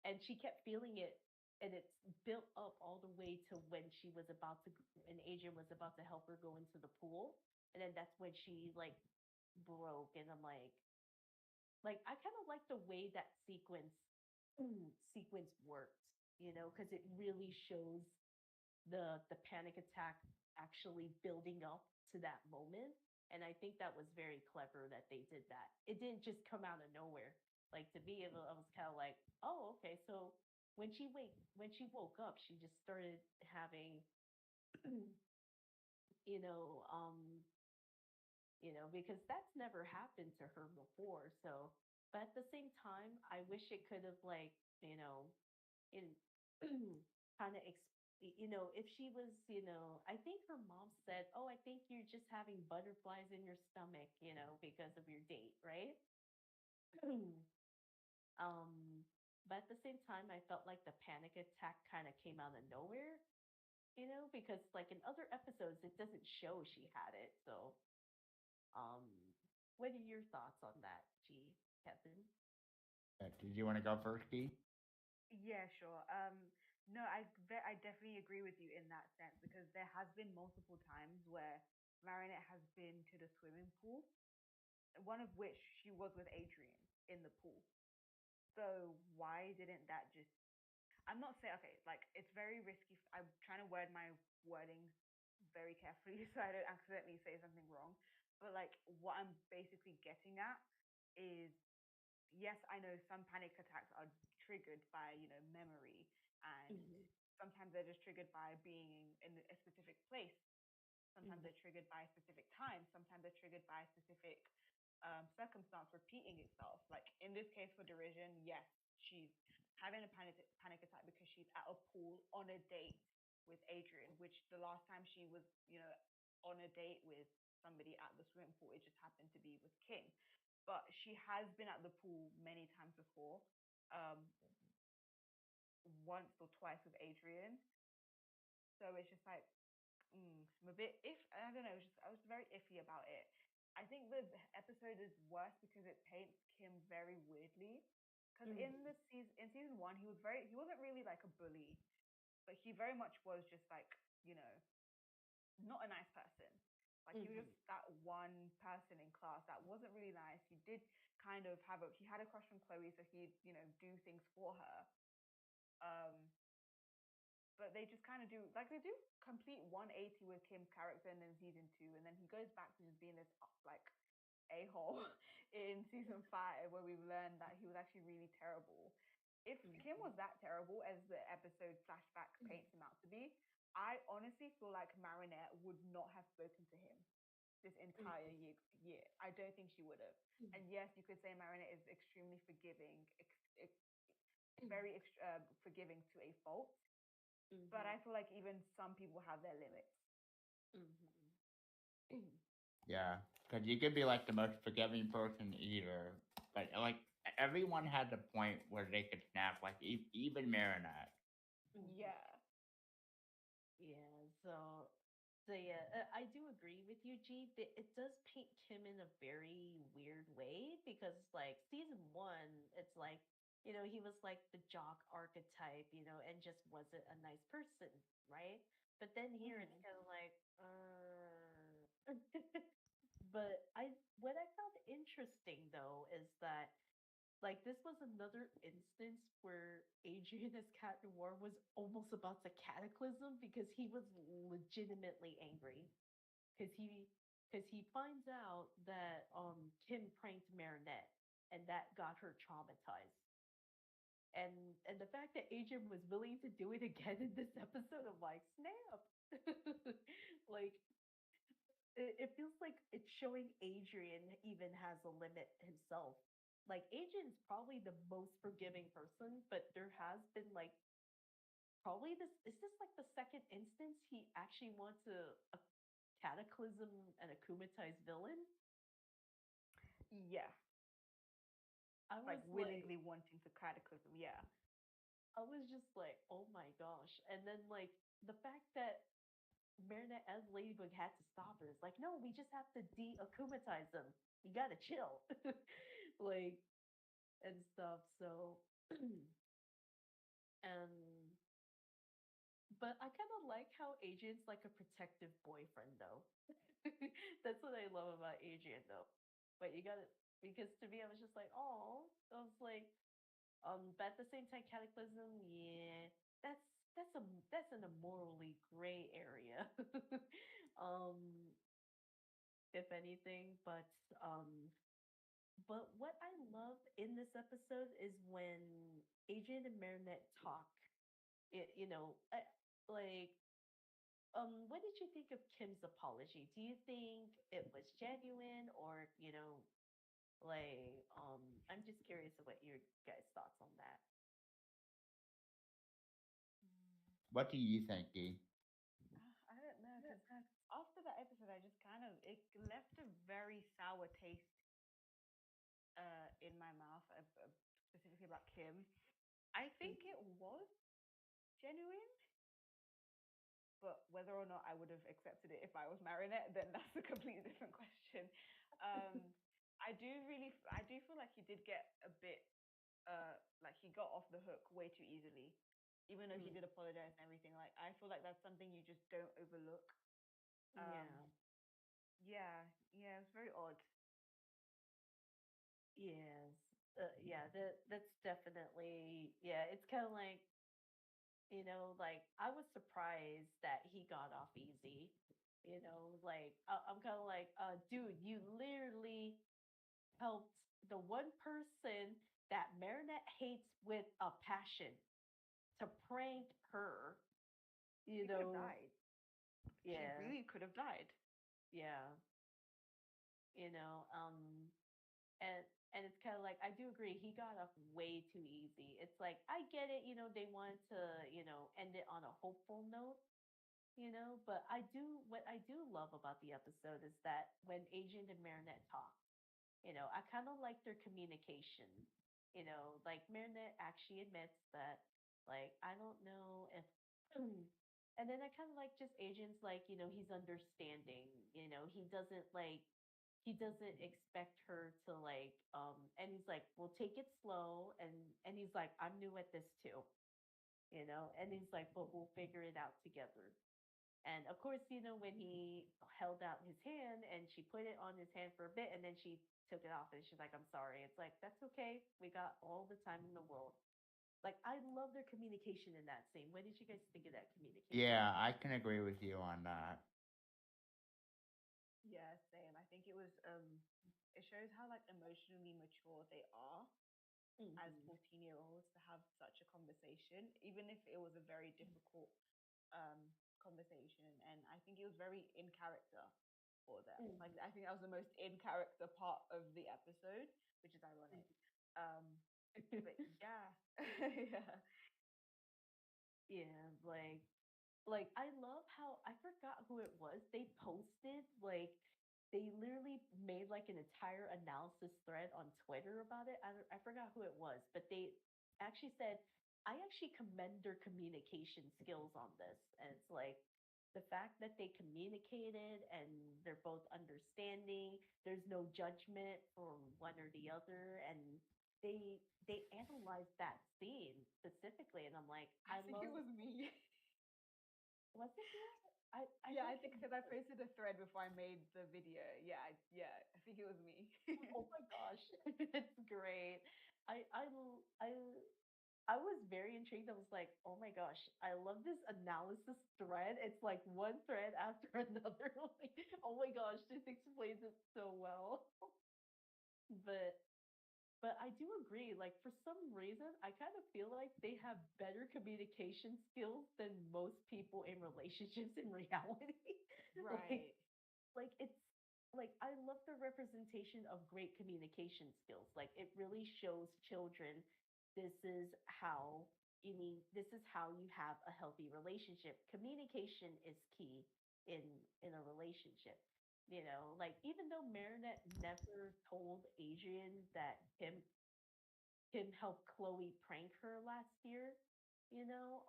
and she kept feeling it, and it's built up all the way to when she was about to, and Adrian was about to help her go into the pool, and then that's when she like broke, and I'm like I kind of like the way that sequence worked, because it really shows the panic attack actually building up to that moment. And I think that was very clever that they did that. It didn't just come out of nowhere. Like to me, I was kind of like, oh, okay. So when she woke up, she just started having, you know, um, because that's never happened to her before. So, but at the same time, I wish it could have like, in kind of if she was, I think her mom said, "Oh, I think you're just having butterflies in your stomach, because of your date, right?" um, but at the same time, I felt like the panic attack kind of came out of nowhere, because like in other episodes, it doesn't show she had it. So, um, what are your thoughts on that, G, Kevin? Did you want to go first, Key? Yeah, sure. No, I definitely agree with you in that sense because there has been multiple times where Marinette has been to the swimming pool, one of which she was with Adrian in the pool. So why didn't that just? I'm not saying okay, like it's very risky. I'm trying to word my wordings very carefully so I don't accidentally say something wrong. But like what I'm basically getting at is yes, I know some panic attacks are triggered by, memory and Mm-hmm. sometimes they're just triggered by being in a specific place. Sometimes Mm-hmm. they're triggered by a specific time. Sometimes they're triggered by a specific circumstance repeating itself. Like in this case for Derision, yes, she's having a panic attack because she's at a pool on a date with Adrian, which the last time she was, on a date with somebody at the swimming pool, it just happened to be with King. But she has been at the pool many times before, um, once or twice with Adrian. So it's just like I'm a bit if I don't know. I was very iffy about it. I think the episode is worse because it paints Kim very weirdly. Because Mm-hmm. in season one, he wasn't really like a bully, but he very much was just like not a nice person. Like he was Mm-hmm. just that one person in class that wasn't really nice. He did kind of he had a crush on Chloe, so he'd do things for her. Um, but they just kind of do like they do complete 180 with Kim's character in season 2, and then he goes back to just being this like a hole in season 5, where we've learned that he was actually really terrible. If Kim was that terrible as the episode flashback paints him out to be, I honestly feel like Marinette would not have spoken to him this entire year. I don't think she would have. And yes, you could say Marinette is extremely forgiving, very forgiving to a fault. But I feel like even some people have their limits. Yeah, because you could be like the most forgiving person either, but like everyone had the point where they could snap, like even Marinette. Yeah. Yeah, so yeah, I do agree with you, G. But it does paint Kim in a very weird way because, like, season 1, it's like, he was like the jock archetype, and just wasn't a nice person, right? But then here it's kind of like, but what I found interesting though is that, like, this was another instance where Adrian as Cat Noir was almost about to cataclysm because he was legitimately angry because he finds out that Kim pranked Marinette and that got her traumatized. And the fact that Adrian was willing to do it again in this episode, I'm like, snap. Like, it feels like it's showing Adrian even has a limit himself. Like, Adrian's probably the most forgiving person, but there has been like probably this is this like the second instance he actually wants a cataclysm and akumatized villain. Yeah. I was like willingly wanting to cataclysm. Yeah. I was just like, oh my gosh. And then like the fact that Marinette as Ladybug had to stop her. It's like, no, we just have to de-akumatize them. You gotta chill. Like, and stuff. So, and but I kind of like how Adrian's like a protective boyfriend, though. That's what I love about Adrian, though. But you gotta, because to me, I was just like, oh, I was like, but at the same time, Cataclysm, yeah, that's that's in a morally gray area. um, if anything, um, but what I love in this episode is when Adrian and Marinette talk. Like, what did you think of Kim's apology? Do you think it was genuine, or like, I'm just curious of what your guys' thoughts on that. What do you think, Dee? I don't know, because after that episode, I just kind of it left a very sour taste in my mouth, specifically about Kim. I think it was genuine, but whether or not I would have accepted it if I was Marinette, then that's a completely different question. I do feel like he did get a bit, like he got off the hook way too easily, even though he did apologize and everything. Like I feel like that's something you just don't overlook. Yeah, it's very odd. Yes. Yeah, that's definitely, yeah, it's kind of like, like I was surprised that he got off easy. Like I'm kind of like, dude, you literally helped the one person that Marinette hates with a passion to prank her. She could have died. She Yeah, really could have died. yeah, you know, um, and it's kind of like, I do agree he got off way too easy. It's like, I get it, they wanted to, end it on a hopeful note, but what I do love about the episode is that when Agent and Marinette talk, I kind of like their communication. Like Marinette actually admits that, like, I don't know if, and then I kind of like just Agent's like, he's understanding. He doesn't expect her to like, and he's like, we'll take it slow, and he's like, I'm new at this too, and he's like, but we'll figure it out together. And of course, when he held out his hand and she put it on his hand for a bit and then she took it off and she's like, I'm sorry. It's like, that's okay. We got all the time in the world. Like I love their communication in that scene. What did you guys think of that communication? Yeah, I can agree with you on that. Yeah, same. I think it shows how like emotionally mature they are as Mm-hmm. 14-year-olds to have such a conversation, even if it was a very difficult conversation. And I think it was very in character for them. Like Mm-hmm. I think that was the most in character part of the episode, which is ironic. But yeah, yeah, Yeah, like I love how I forgot who it was. They posted like they literally made like an entire analysis thread on Twitter about it. I forgot who it was, but they actually said I actually commend their communication skills on this. And it's like the fact that they communicated and they're both understanding. There's no judgment for one or the other, and they analyzed that scene specifically. And I'm like, I I think it love. was me. Was it you? I Yeah, I don't think because I remember. posted a thread before I made the video. Yeah, yeah, I think it was me. Oh my gosh, it's great. I I l- I I was very intrigued. I was like, oh my gosh, I love this analysis thread. It's like one thread after another. Like, oh my gosh, this explains it so well. But I do agree. Like for some reason, I kind of feel like they have better communication skills than most people in relationships in reality. like Right. it's like I love the representation of great communication skills. Like it really shows children this is how this is how you have a healthy relationship. Communication is key in a relationship. Like even though Marinette never told Adrian that him helped Chloe prank her last year, you know,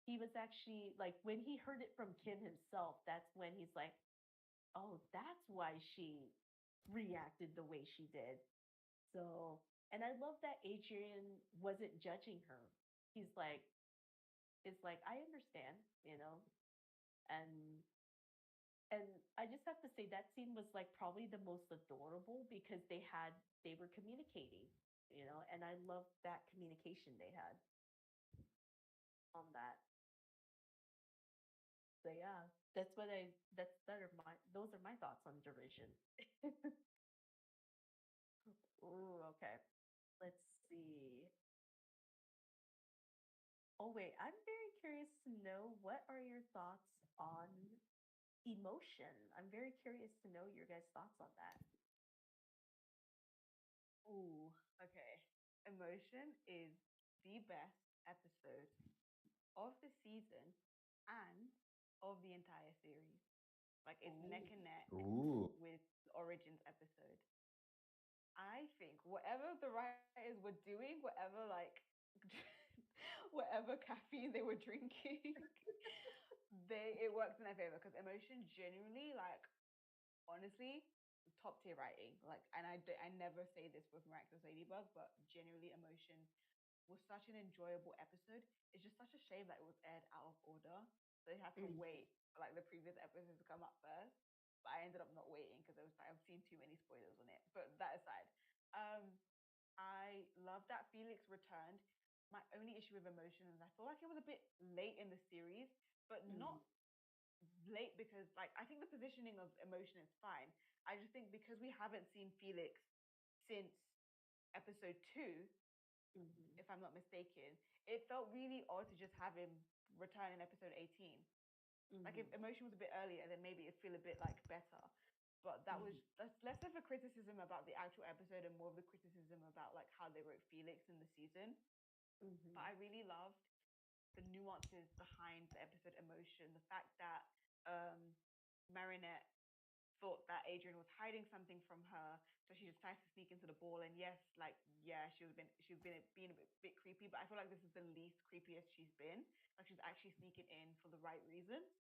he was actually like when he heard it from Kim himself, that's when he's like, oh, that's why she reacted the way she did. So, and I love that Adrian wasn't judging her. He's like, it's like, I understand, and and I just have to say that scene was like probably the most adorable because they were communicating, and I love that communication they had on that. So yeah, those are my thoughts on derision. Ooh, okay. Let's see. Oh, wait, I'm very curious to know what are your thoughts on emotion? I'm very curious to know your guys' thoughts on that. Ooh, okay. Emotion is the best episode of the season and of the entire series. Like it's neck Ooh. and neck Ooh. with the Origins episode. I think whatever the writers were doing, whatever like whatever caffeine they were drinking, they it works in their favor because emotion genuinely like honestly top tier writing. Like, and I never say this with Miraculous Ladybug, but genuinely emotion was such an enjoyable episode. It's just such a shame that it was aired out of order. So they had to Mhm, wait for like the previous episodes to come up first. But I ended up not waiting because I've seen too many spoilers on it. But that aside, um, I love that Felix returned. My only issue with emotion is I feel like it was a bit late in the series, but not mhm, late because like I think the positioning of emotion is fine. I just think because we haven't seen Felix since episode 2, mhm, if I'm not mistaken, it felt really odd to just have him return in episode 18. Like if mhm, emotion was a bit earlier, then maybe it'd feel a bit like better. But mhm, that's less of a criticism about the actual episode and more of the criticism about like how they wrote Felix in the season. But mhm, I really loved the nuances behind the episode emotion, the fact that um Marinette thought that Adrian was hiding something from her, so she decided to sneak into the ball. And yes, like yeah, she's been being a bit creepy, but I feel like this is the least creepiest she's been. Like she's actually sneaking in for the right reasons,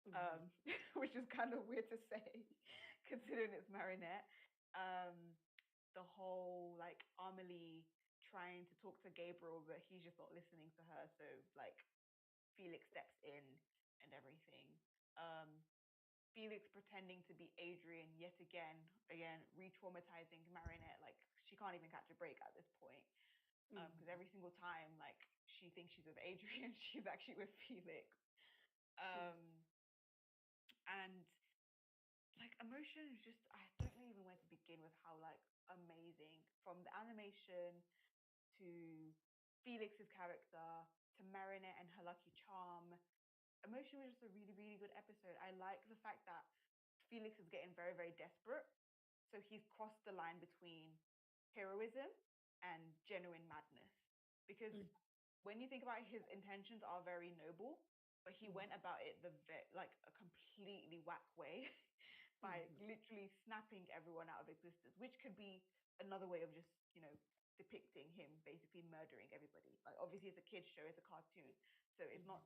mhm, which is kind of weird to say, considering it's Marinette. Um, the whole like Amelie trying to talk to Gabriel, but he's just not listening to her. So like Felix steps in and everything. Um, Felix pretending to be Adrian yet again, re-traumatizing Marinette. Like she can't even catch a break at this point. because every single time, like, she thinks she's with Adrian, she's actually with Felix. And like, emotion is just, I don't know even where to begin with how like amazing, from the animation to Felix's character to Marinette and her lucky charm. Emotion was just a really, really good episode. I like the fact that Felix is getting very, very desperate. So he's crossed the line between heroism and genuine madness. Because when you think about it, his intentions are very noble, but he went about it like a completely whack way by literally snapping everyone out of existence, which could be another way of just, depicting him basically murdering everybody. Like, obviously it's a kid's show, it's a cartoon, so it's not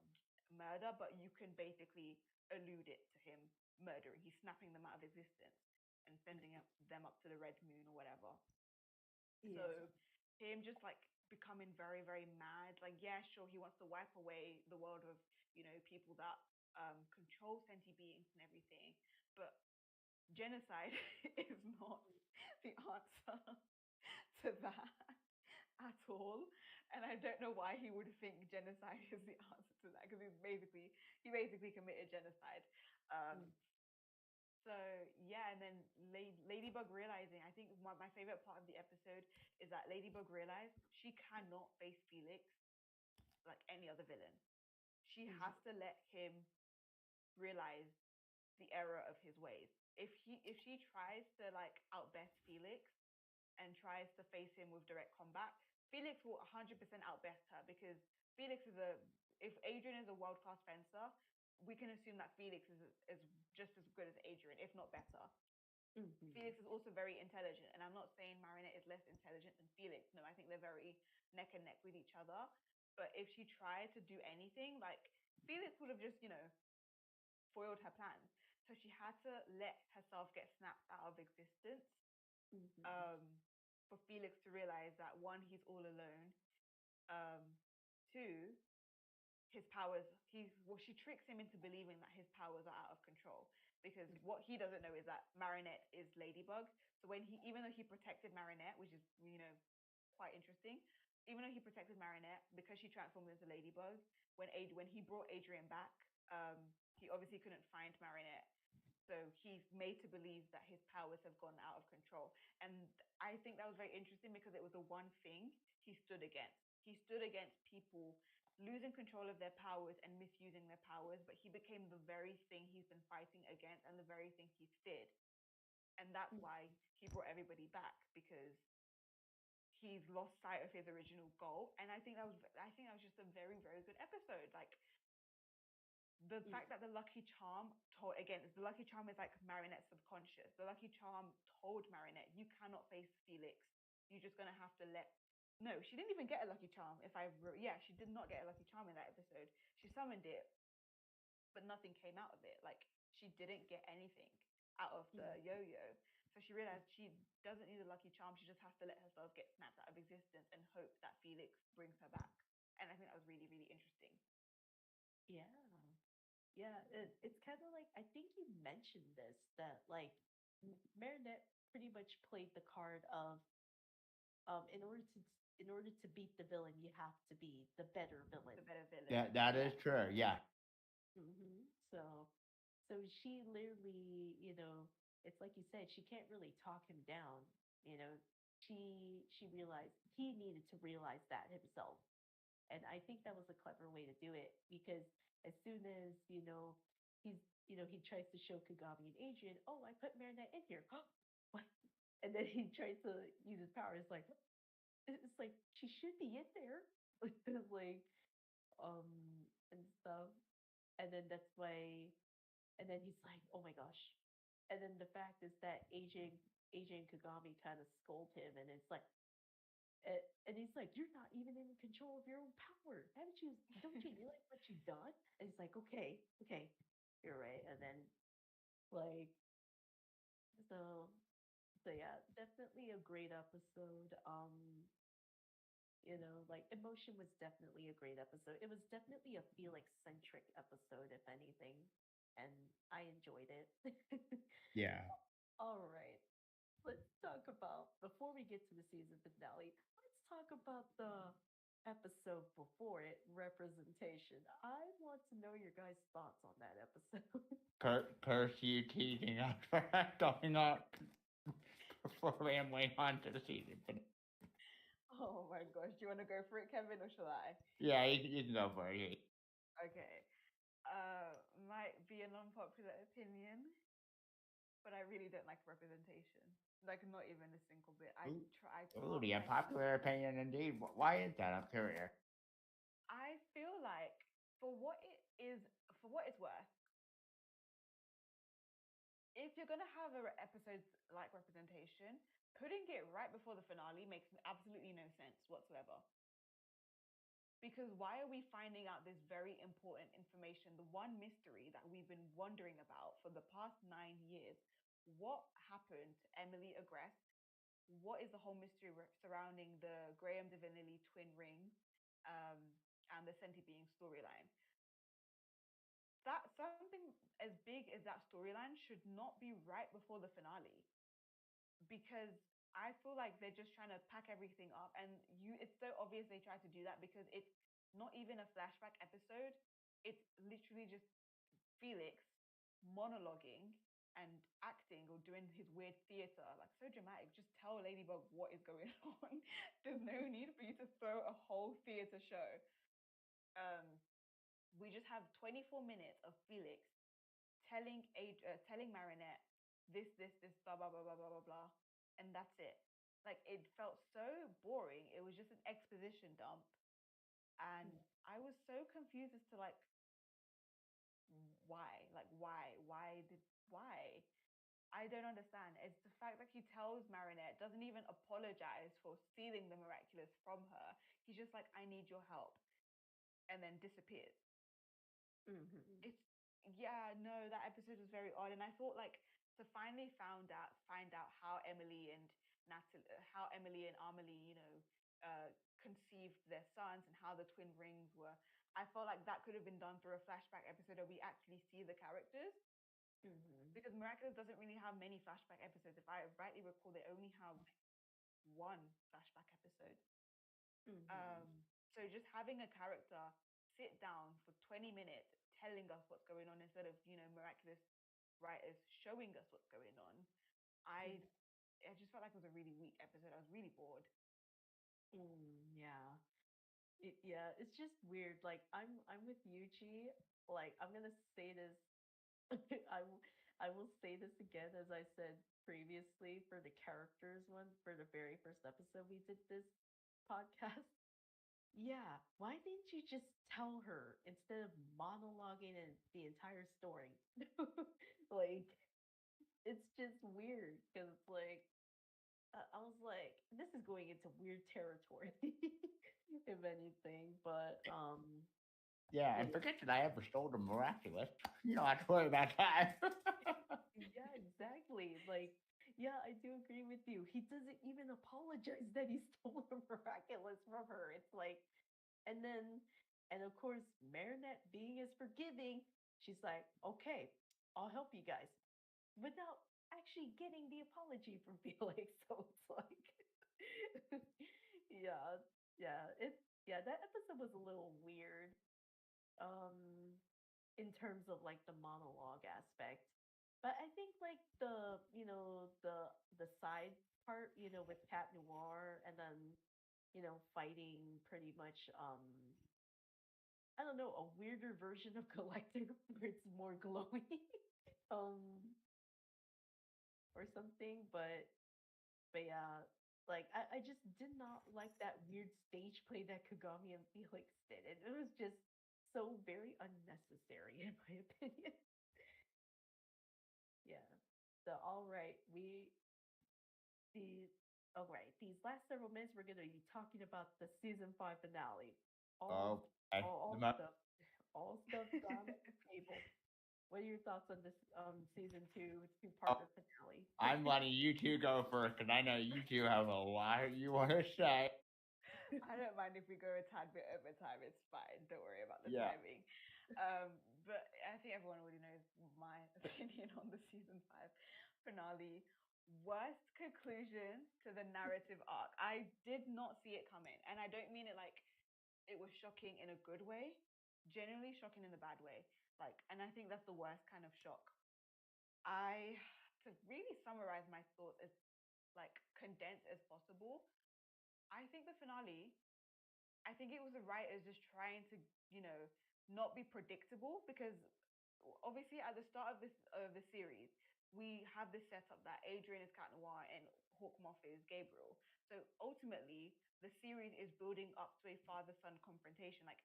murder, but you can basically allude it to him murdering. He's snapping them out of existence and sending them up to the red moon or whatever. So him just like becoming very, very mad. Like, yeah, sure, he wants to wipe away the world of, people that control sentient beings and everything, but genocide is not the answer to that at all. And I don't know why he would think genocide is the answer to that, because he basically committed genocide. So yeah, and then Ladybug realizing, I think my favorite part of the episode is that Ladybug realized she cannot face Felix like any other villain. She has to let him realize the error of his ways. If she tries to like outbest Felix and tries to face him with direct combat, Felix will 100% outbest her, because Felix is if Adrian is a world-class fencer, we can assume that Felix is just as good as Adrian, if not better. Felix is also very intelligent, and I'm not saying Marinette is less intelligent than Felix. No, I think they're very neck and neck with each other. But if she tried to do anything, like, Felix would have just, foiled her plans. So she had to let herself get snapped out of existence for Felix to realize that, one, he's all alone. Two, his powers, she tricks him into believing that his powers are out of control, because what he doesn't know is that Marinette is Ladybug. So even though he protected Marinette, which is, quite interesting, even though he protected Marinette, because she transformed into Ladybug, when he brought Adrian back, he obviously couldn't find Marinette. So he's made to believe that his powers have gone out of control. And I think that was very interesting, because it was the one thing he stood against. He stood against people losing control of their powers and misusing their powers, but he became the very thing he's been fighting against and the very thing he feared. And that's why he brought everybody back, because he's lost sight of his original goal. And I think that was just a very, very good episode. Like, the fact that the lucky charm the lucky charm is like Marinette's subconscious. The lucky charm told Marinette, you cannot face Felix. You're just gonna have to No, she didn't even get a lucky charm. She did not get a lucky charm in that episode. She summoned it, but nothing came out of it. Like, she didn't get anything out of the yo-yo. So she realized she doesn't need a lucky charm. She just has to let herself get snapped out of existence and hope that Felix brings her back. And I think that was really, really interesting. Yeah, it's kind of like, I think you mentioned this, that like Marinette pretty much played the card of, in order to beat the villain, you have to be the better villain. The better villain. That is true. Yeah. So she literally, it's like you said, she can't really talk him down. She realized he needed to realize that himself. And I think that was a clever way to do it, because as soon as, he tries to show Kagami and Adrian, oh, I put Marinette in here. What? And then he tries to use his power. It's like she should be in there. Like, and stuff. And then that's why, and then he's like, oh my gosh. And then the fact is that AJ and Kagami kind of scold him, and it's like, and he's like, you're not even in control of your own power. Don't you realize what you've done? And he's like, okay, you're right. And then, like, so yeah, definitely a great episode. Like, emotion was definitely a great episode. It was definitely a Felix-centric episode, if anything, and I enjoyed it. Yeah. All right. Let's talk about, before we get to the season finale, let's talk about the episode before it, representation? I want to know your guys' thoughts on that episode. Curse you teasing us for going up before we move on to the season. Oh my gosh, do you want to go for it, Kevin, or shall I? Yeah, you can go for it. Okay. Might be an unpopular opinion, but I really don't like representation. Like, not even a single bit. I Ooh. try. Ooh, the unpopular opinion indeed. Why is that? I'm curious. I feel like for what it is, for what it's worth, if you're gonna have a episode like representation, putting it right before the finale makes absolutely no sense whatsoever. Because why are we finding out this very important information, the one mystery that we've been wondering about for the past 9 years? What happened to Emily Agreste? What is the whole mystery surrounding the Graham Divinelli twin rings um, and the sentient being storyline? That something as big as that storyline should not be right before the finale, because I feel like they're just trying to pack everything up, and it's so obvious they try to do that because it's not even a flashback episode. It's literally just Felix monologuing and acting or doing his weird theater, like so dramatic. Just tell Ladybug what is going on. There's no need for you to throw a whole theater show. Um, we just have 24 minutes of Felix telling Marinette this, blah blah blah blah blah blah blah, and that's it. Like, it felt so boring. It was just an exposition dump, and I was so confused as to like why. I don't understand. It's the fact that he tells Marinette, doesn't even apologize for stealing the miraculous from her. He's just like, I need your help, and then disappears. Mm-hmm. It's yeah, no, that episode was very odd, and I thought like to finally find out how Emily and how Emily and Amelie, conceived their sons and how the twin rings were. I felt like that could have been done through a flashback episode where we actually see the characters, Mm-hmm. because Miraculous doesn't really have many flashback episodes. If I rightly recall, they only have one flashback episode. Mm-hmm. Um, so just having a character sit down for 20 minutes telling us what's going on instead of, Miraculous writers showing us what's going on, I I just felt like it was a really weak episode. I was really bored. Yeah. Yeah, it's just weird. Like I'm with Yuji. Like I'm gonna say this. I will say this again as I said previously for the characters one for the very first episode we did this podcast. Yeah, why didn't you just tell her instead of monologuing and the entire story? Like it's just weird because it's like I was like, this is going into weird territory, if anything. But Yeah, but and forget that I ever stole the miraculous. You don't have to worry about that. yeah, exactly. Like, yeah, I do agree with you. He doesn't even apologize that he stole the miraculous from her. It's like, and then, and of course, Marinette being as forgiving, she's like, okay, I'll help you guys without actually getting the apology from Felix. So it's like, yeah, yeah, that episode was a little weird. Um, in terms of like the monologue aspect. But I think like the side part, with Cat Noir and then, fighting pretty much I don't know, a weirder version of Collector where it's more glowy. um or something, but yeah, like I just did not like that weird stage play that Kagami and Felix did. It was just so very unnecessary in my opinion. Yeah. So all right, these all right, these last several minutes we're gonna be talking about the season 5 finale. All Okay. all stuff all stuff down at the table. What are your thoughts on this season 2 Oh, two-parter finale? I'm letting you two go first because I know you two have a lot you want to say. I don't mind if we go a tad bit over time. It's fine. Don't worry about the Yeah. timing. But I think everyone already knows my opinion on the season 5 finale. worst conclusion to the narrative arc. I did not see it coming, and I don't mean it like it was shocking in a good way. Genuinely shocking in a bad way. Like, and I think that's the worst kind of shock. I to really summarize my thoughts as like condensed as possible. I think the finale, I think it was the writers just trying to, you know, not be predictable because obviously at the start of the series, we have this setup that Adrian is Cat Noir and Hawkmoth is Gabriel. So ultimately, the series is building up to a father-son confrontation. Like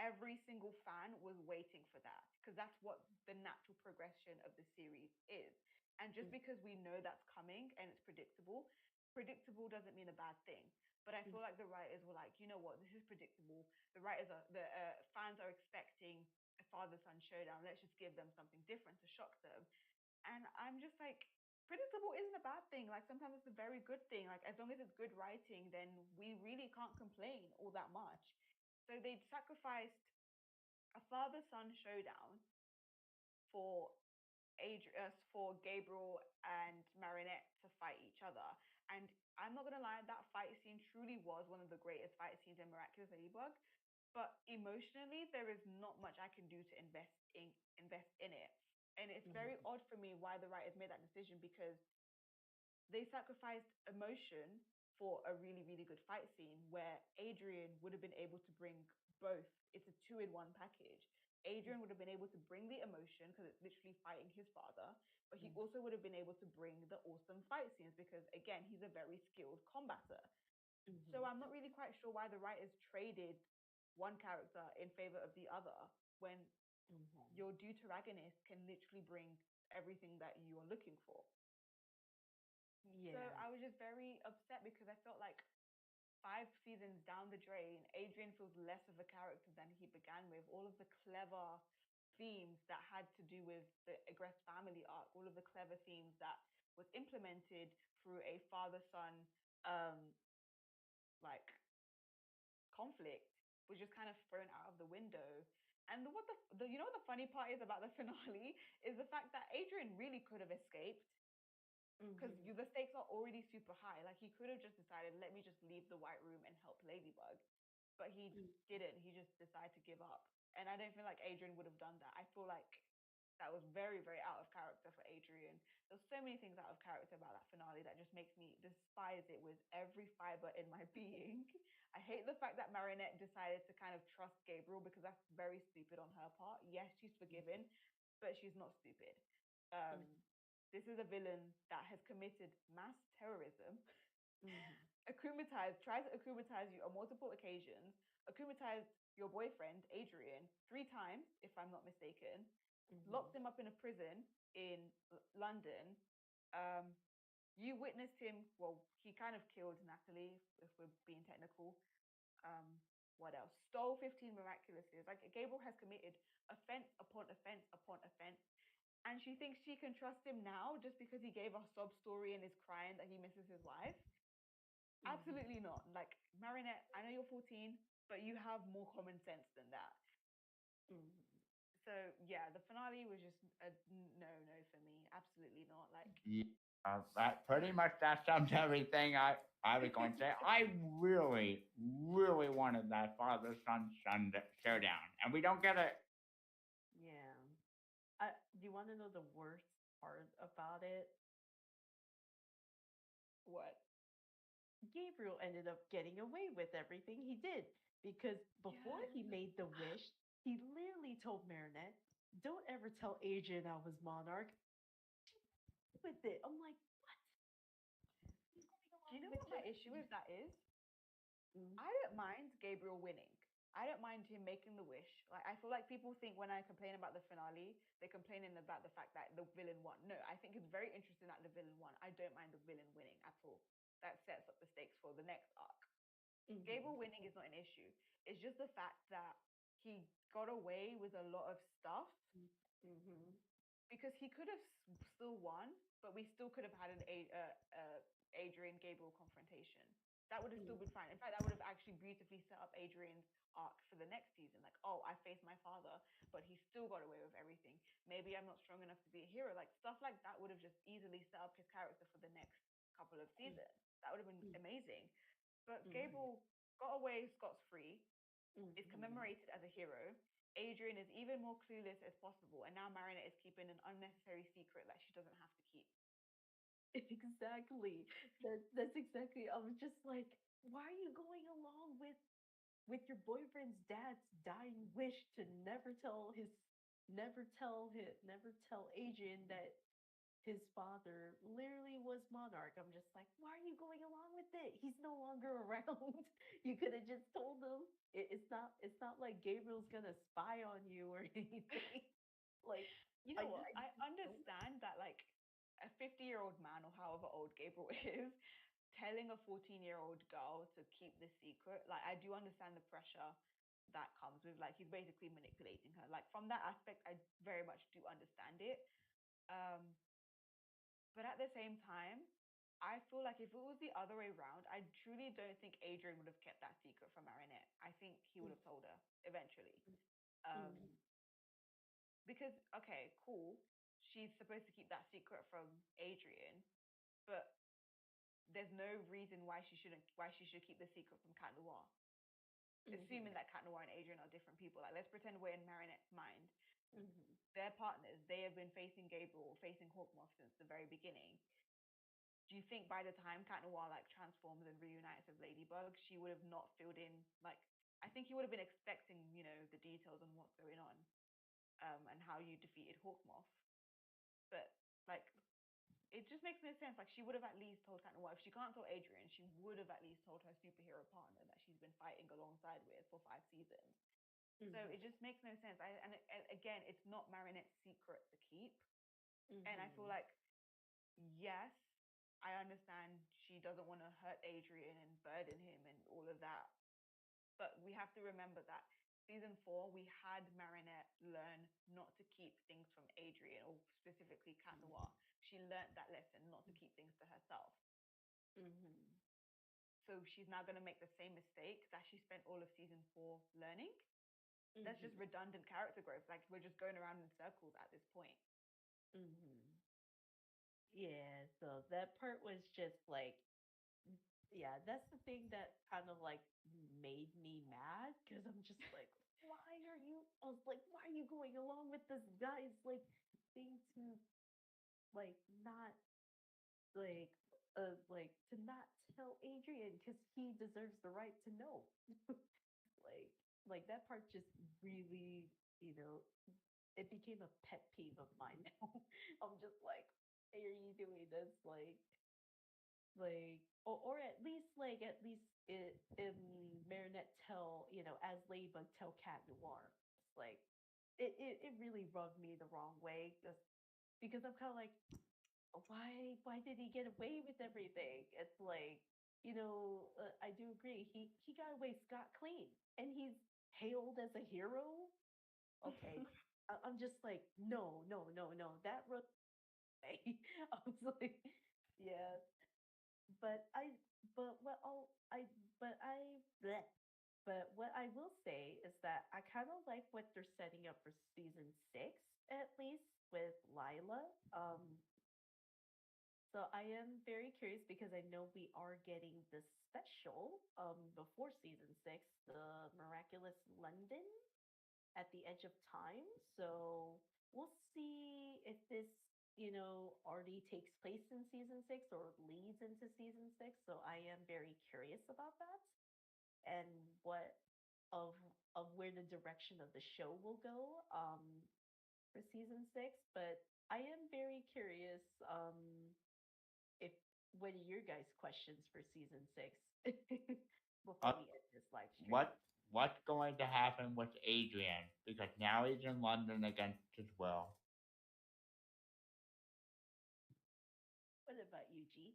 every single fan was waiting for that because that's what the natural progression of the series is. And just because we know that's coming and it's predictable, predictable doesn't mean a bad thing. But I feel like the writers were like, you know what, this is predictable. The fans are expecting a father-son showdown. Let's just give them something different to shock them. And I'm just like, predictable isn't a bad thing. Like sometimes it's a very good thing. Like as long as it's good writing, then we really can't complain all that much. So they sacrificed a father-son showdown for for Gabriel and Marinette to fight each other. And I'm not gonna lie, that fight scene truly was one of the greatest fight scenes in Miraculous Ladybug. But emotionally, there is not much I can do to invest in it. And it's very odd for me why the writers made that decision because they sacrificed emotion for a really, really good fight scene where Adrian would have been able to bring both. It's a two-in-one package. Adrian would have been able to bring the emotion because it's literally fighting his father, but he also would have been able to bring the awesome fight scenes because, again, he's a very skilled combatter. So I'm not really quite sure why the writers traded one character in favor of the other when your deuteragonist can literally bring everything that you are looking for. So Yeah. I was just very upset because I felt like 5 seasons down the drain, Adrian feels less of a character than he began with. All of the clever themes that had to do with the Egress family arc, all of the clever themes that was implemented through a father-son like conflict was just kind of thrown out of the window. And you know what the funny part is about the finale is the fact that Adrian really could have escaped because the stakes are already super high. Like he could have just decided, let me just leave the White Room and help Ladybug, but he didn't. He just decided to give up, and I don't feel like Adrian would have done that. I feel like that was very, very out of character for Adrian. There's so many things out of character about that finale that just makes me despise it with every fiber in my being. I hate the fact that Marinette decided to kind of trust Gabriel because that's very stupid on her part. Yes, she's forgiven, but she's not stupid. This is a villain that has committed mass terrorism, tries to akumatize you on multiple occasions, akumatized your boyfriend, Adrian, 3 times, if I'm not mistaken, locked him up in a prison in London. You witnessed him, well, he kind of killed Natalie, if we're being technical. What else? Stole 15 miraculouses. Like Gabriel has committed offense upon offense upon offense. And she thinks she can trust him now just because he gave her sob story and is crying that he misses his wife. Absolutely not. Like Marinette, I know you're 14, but you have more common sense than that. So yeah, the finale was just a no for me. Absolutely not. Like that pretty much that sums everything I was going to say. I really, really wanted that father son showdown, and we don't get it. Yeah. Do you want to know the worst part about it? what? Gabriel ended up getting away with everything he did because before he made the wish, he literally told Marinette, "Don't ever tell Adrian I was monarch." With it, I'm like, Do you know what my issue with that is? mm, I don't mind Gabriel winning. I don't mind him making the wish. Like I feel like people think when I complain about the finale, they're complaining about the fact that the villain won. No, I think it's very interesting that the villain won. I don't mind the villain winning at all. That sets up the stakes for the next arc. Gabriel winning is not an issue. It's just the fact that he got away with a lot of stuff because he could have still won, but we still could have had an Adrian Gabriel confrontation. That would have still been fine. In fact, that would have actually beautifully set up Adrian's arc for the next season. Like, oh, I faced my father, but he still got away with everything. Maybe I'm not strong enough to be a hero. Like stuff like that would have just easily set up his character for the next couple of seasons. That would have been amazing. But Gabriel got away scot free, is commemorated as a hero. Adrian is even more clueless as possible, and now Marinette is keeping an unnecessary secret that she doesn't have to keep. Exactly. That's exactly. I was just like, why are you going along with your boyfriend's dad's dying wish to never tell Adrian that his father literally was monarch. I'm just like, why are you going along with it? He's no longer around. You could have just told him. It's not like Gabriel's gonna spy on you or anything. Like You know what? I understand that, like, a 50-year-old man, or however old Gabriel is, telling a 14-year-old girl to keep this secret. Like, I do understand the pressure that comes with, like, he's basically manipulating her. Like, from that aspect, I very much do understand it. Um, but at the same time, I feel like if it was the other way around, I truly don't think Adrian would have kept that secret from Marinette. I think he would have told her eventually. Um, because, okay, cool, she's supposed to keep that secret from Adrian, but there's no reason why she should keep the secret from Cat Noir. Assuming that Cat Noir and Adrian are different people. Like, let's pretend we're in Marinette's mind. They're partners. They have been facing Gabriel, facing Hawkmoth since the very beginning. Do you think by the time Cat Noir like transforms and reunites with Ladybug, she would have not filled in, like, I think he would have been expecting, the details on what's going on, and how you defeated Hawkmoth. But like, it just makes no sense. Like, she would have at least told Cat Noir. If she can't tell Adrian, she would have at least told her superhero partner that she's been fighting alongside with for 5 seasons. So it just makes no sense. Again, it's not Marinette's secret to keep. And I feel like, yes, I understand she doesn't want to hurt Adrian and burden him and all of that. But we have to remember that season 4, we had Marinette learn not to keep things from Adrian, or specifically Cat Noir. She learned that lesson not to keep things to herself. So she's now going to make the same mistake that she spent all of season 4 learning. That's just redundant character growth. Like, we're just going around in circles at this point. Yeah, so that part was just like, yeah, that's the thing that kind of like made me mad, because I'm just like, I was like, why are you going along with this guy's like thing to like not to not tell Adrian, because he deserves the right to know. like that part just really, it became a pet peeve of mine now. I'm just like, why are you doing this? Or at least it in Marinette tell, as Ladybug tell Cat Noir. It's like it really rubbed me the wrong way, because I'm kind of like, why did he get away with everything? It's like, I do agree, he got away scot clean, and he's hailed as a hero. Okay, I'm just like, no, no, no, no, that rubbed me. I was like, yeah, but I, but what I'll, I, but I, bleh. But what I will say is that I kind of like what they're setting up for season 6, at least with Lila. So I am very curious, because I know we are getting the special before season 6, the Miraculous London at the Edge of Time. So we'll see if this, already takes place in season 6 or leads into season 6. So I am very curious about that, and what of where the direction of the show will go for season 6. But I am very curious, if what are your guys' questions for season 6 before we end this live stream? What's going to happen with Adrian? Because now he's in London against his will. What about you, G?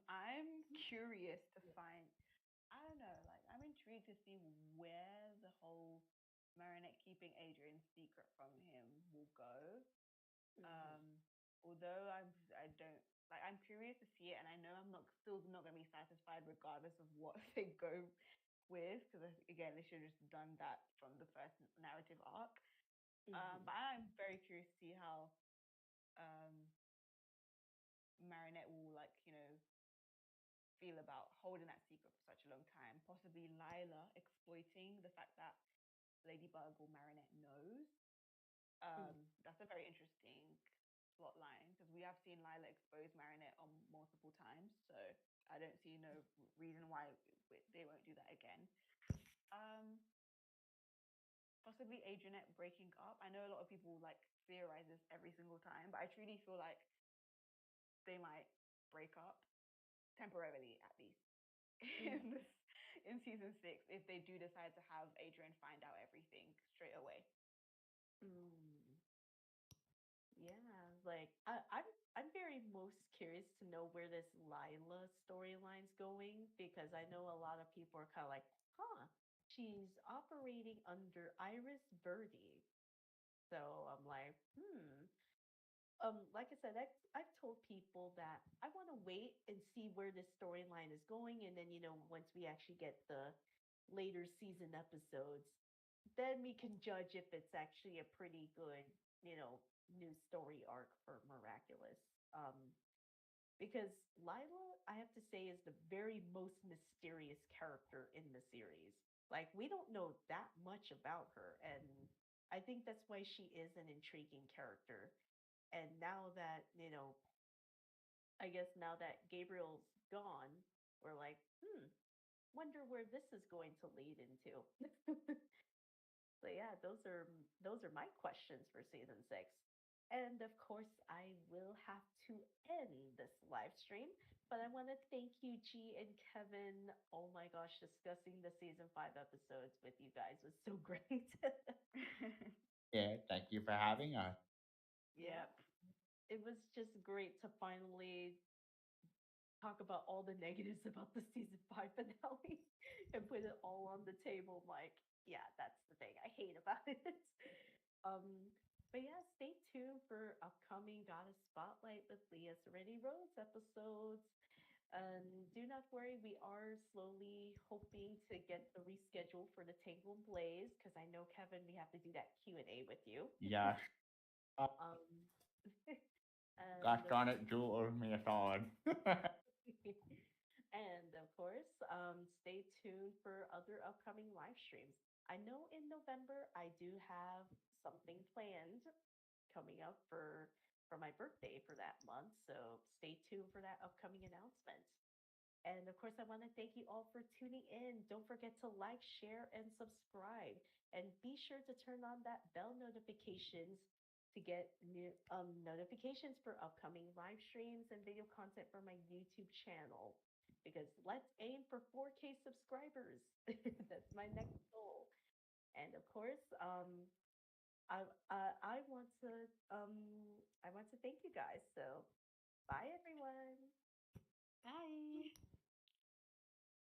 I'm curious to find. I don't know. Like, I'm intrigued to see where the whole Marinette keeping Adrian's secret from him will go. Although I don't Like I'm curious to see it, and I know I'm not still not gonna be satisfied regardless of what they go with, because again, they should have just done that from the first narrative arc. Mhm. But I'm very curious to see how um, Marinette will feel about holding that secret for such a long time. Possibly Lila exploiting the fact that Ladybug or Marinette knows. Mm. That's a very interesting plot line because we have seen Lila expose Marinette on multiple times. So I don't see no reason why they won't do that again. Um, Possibly Adrianette breaking up. I know a lot of people theorize this every single time, but I truly feel like they might break up temporarily at least Mm. in this in season 6 if they do decide to have Adrian find out everything straight away. Mm. Yeah, like I'm very most curious to know where this Lila storyline's going because I know a lot of people are kind of like, huh, she's operating under Iris Birdie. So I'm like, hmm. Like I said, I've told people that I want to wait and see where this storyline is going, and then once we actually get the later season episodes, then we can judge if it's actually a pretty good, new story arc for Miraculous. Um, because Lila, I have to say, is the very most mysterious character in the series. Like we don't know that much about her, and I think that's why she is an intriguing character. And now that, I guess now that Gabriel's gone, we're like, wonder where this is going to lead into. So yeah, those are my questions for season 6. And of course, I will have to end this live stream, but I want to thank you, G and Kevin. Oh my gosh, discussing the season 5 episodes with you guys was so great. Yeah, thank you for having us. Yeah, Yep. it was just great to finally talk about all the negatives about the season 5 finale and put it all on the table. Like, yeah, that's the thing I hate about it. Um, but yeah, stay tuned for upcoming Goddess Spotlight with Liaserenityrose episodes. And do not worry, we are slowly hoping to get the reschedule for the Tangle and Blaze because I know Kevin, we have to do that Q&A with you. Yes. Uh, um, Gosh and darn it, Jewel owes me a solid. and of course, stay tuned for other upcoming live streams. I know in November I do have something planned coming up for my birthday for that month, so stay tuned for that upcoming announcement. And of course, I want to thank you all for tuning in. Don't forget to like, share, and subscribe. And be sure to turn on that bell notifications to get new notifications for upcoming live streams and video content for my YouTube channel. Because let's aim for 4K subscribers. That's my next goal. And of course, I I want to I want to thank you guys. So bye everyone. Bye.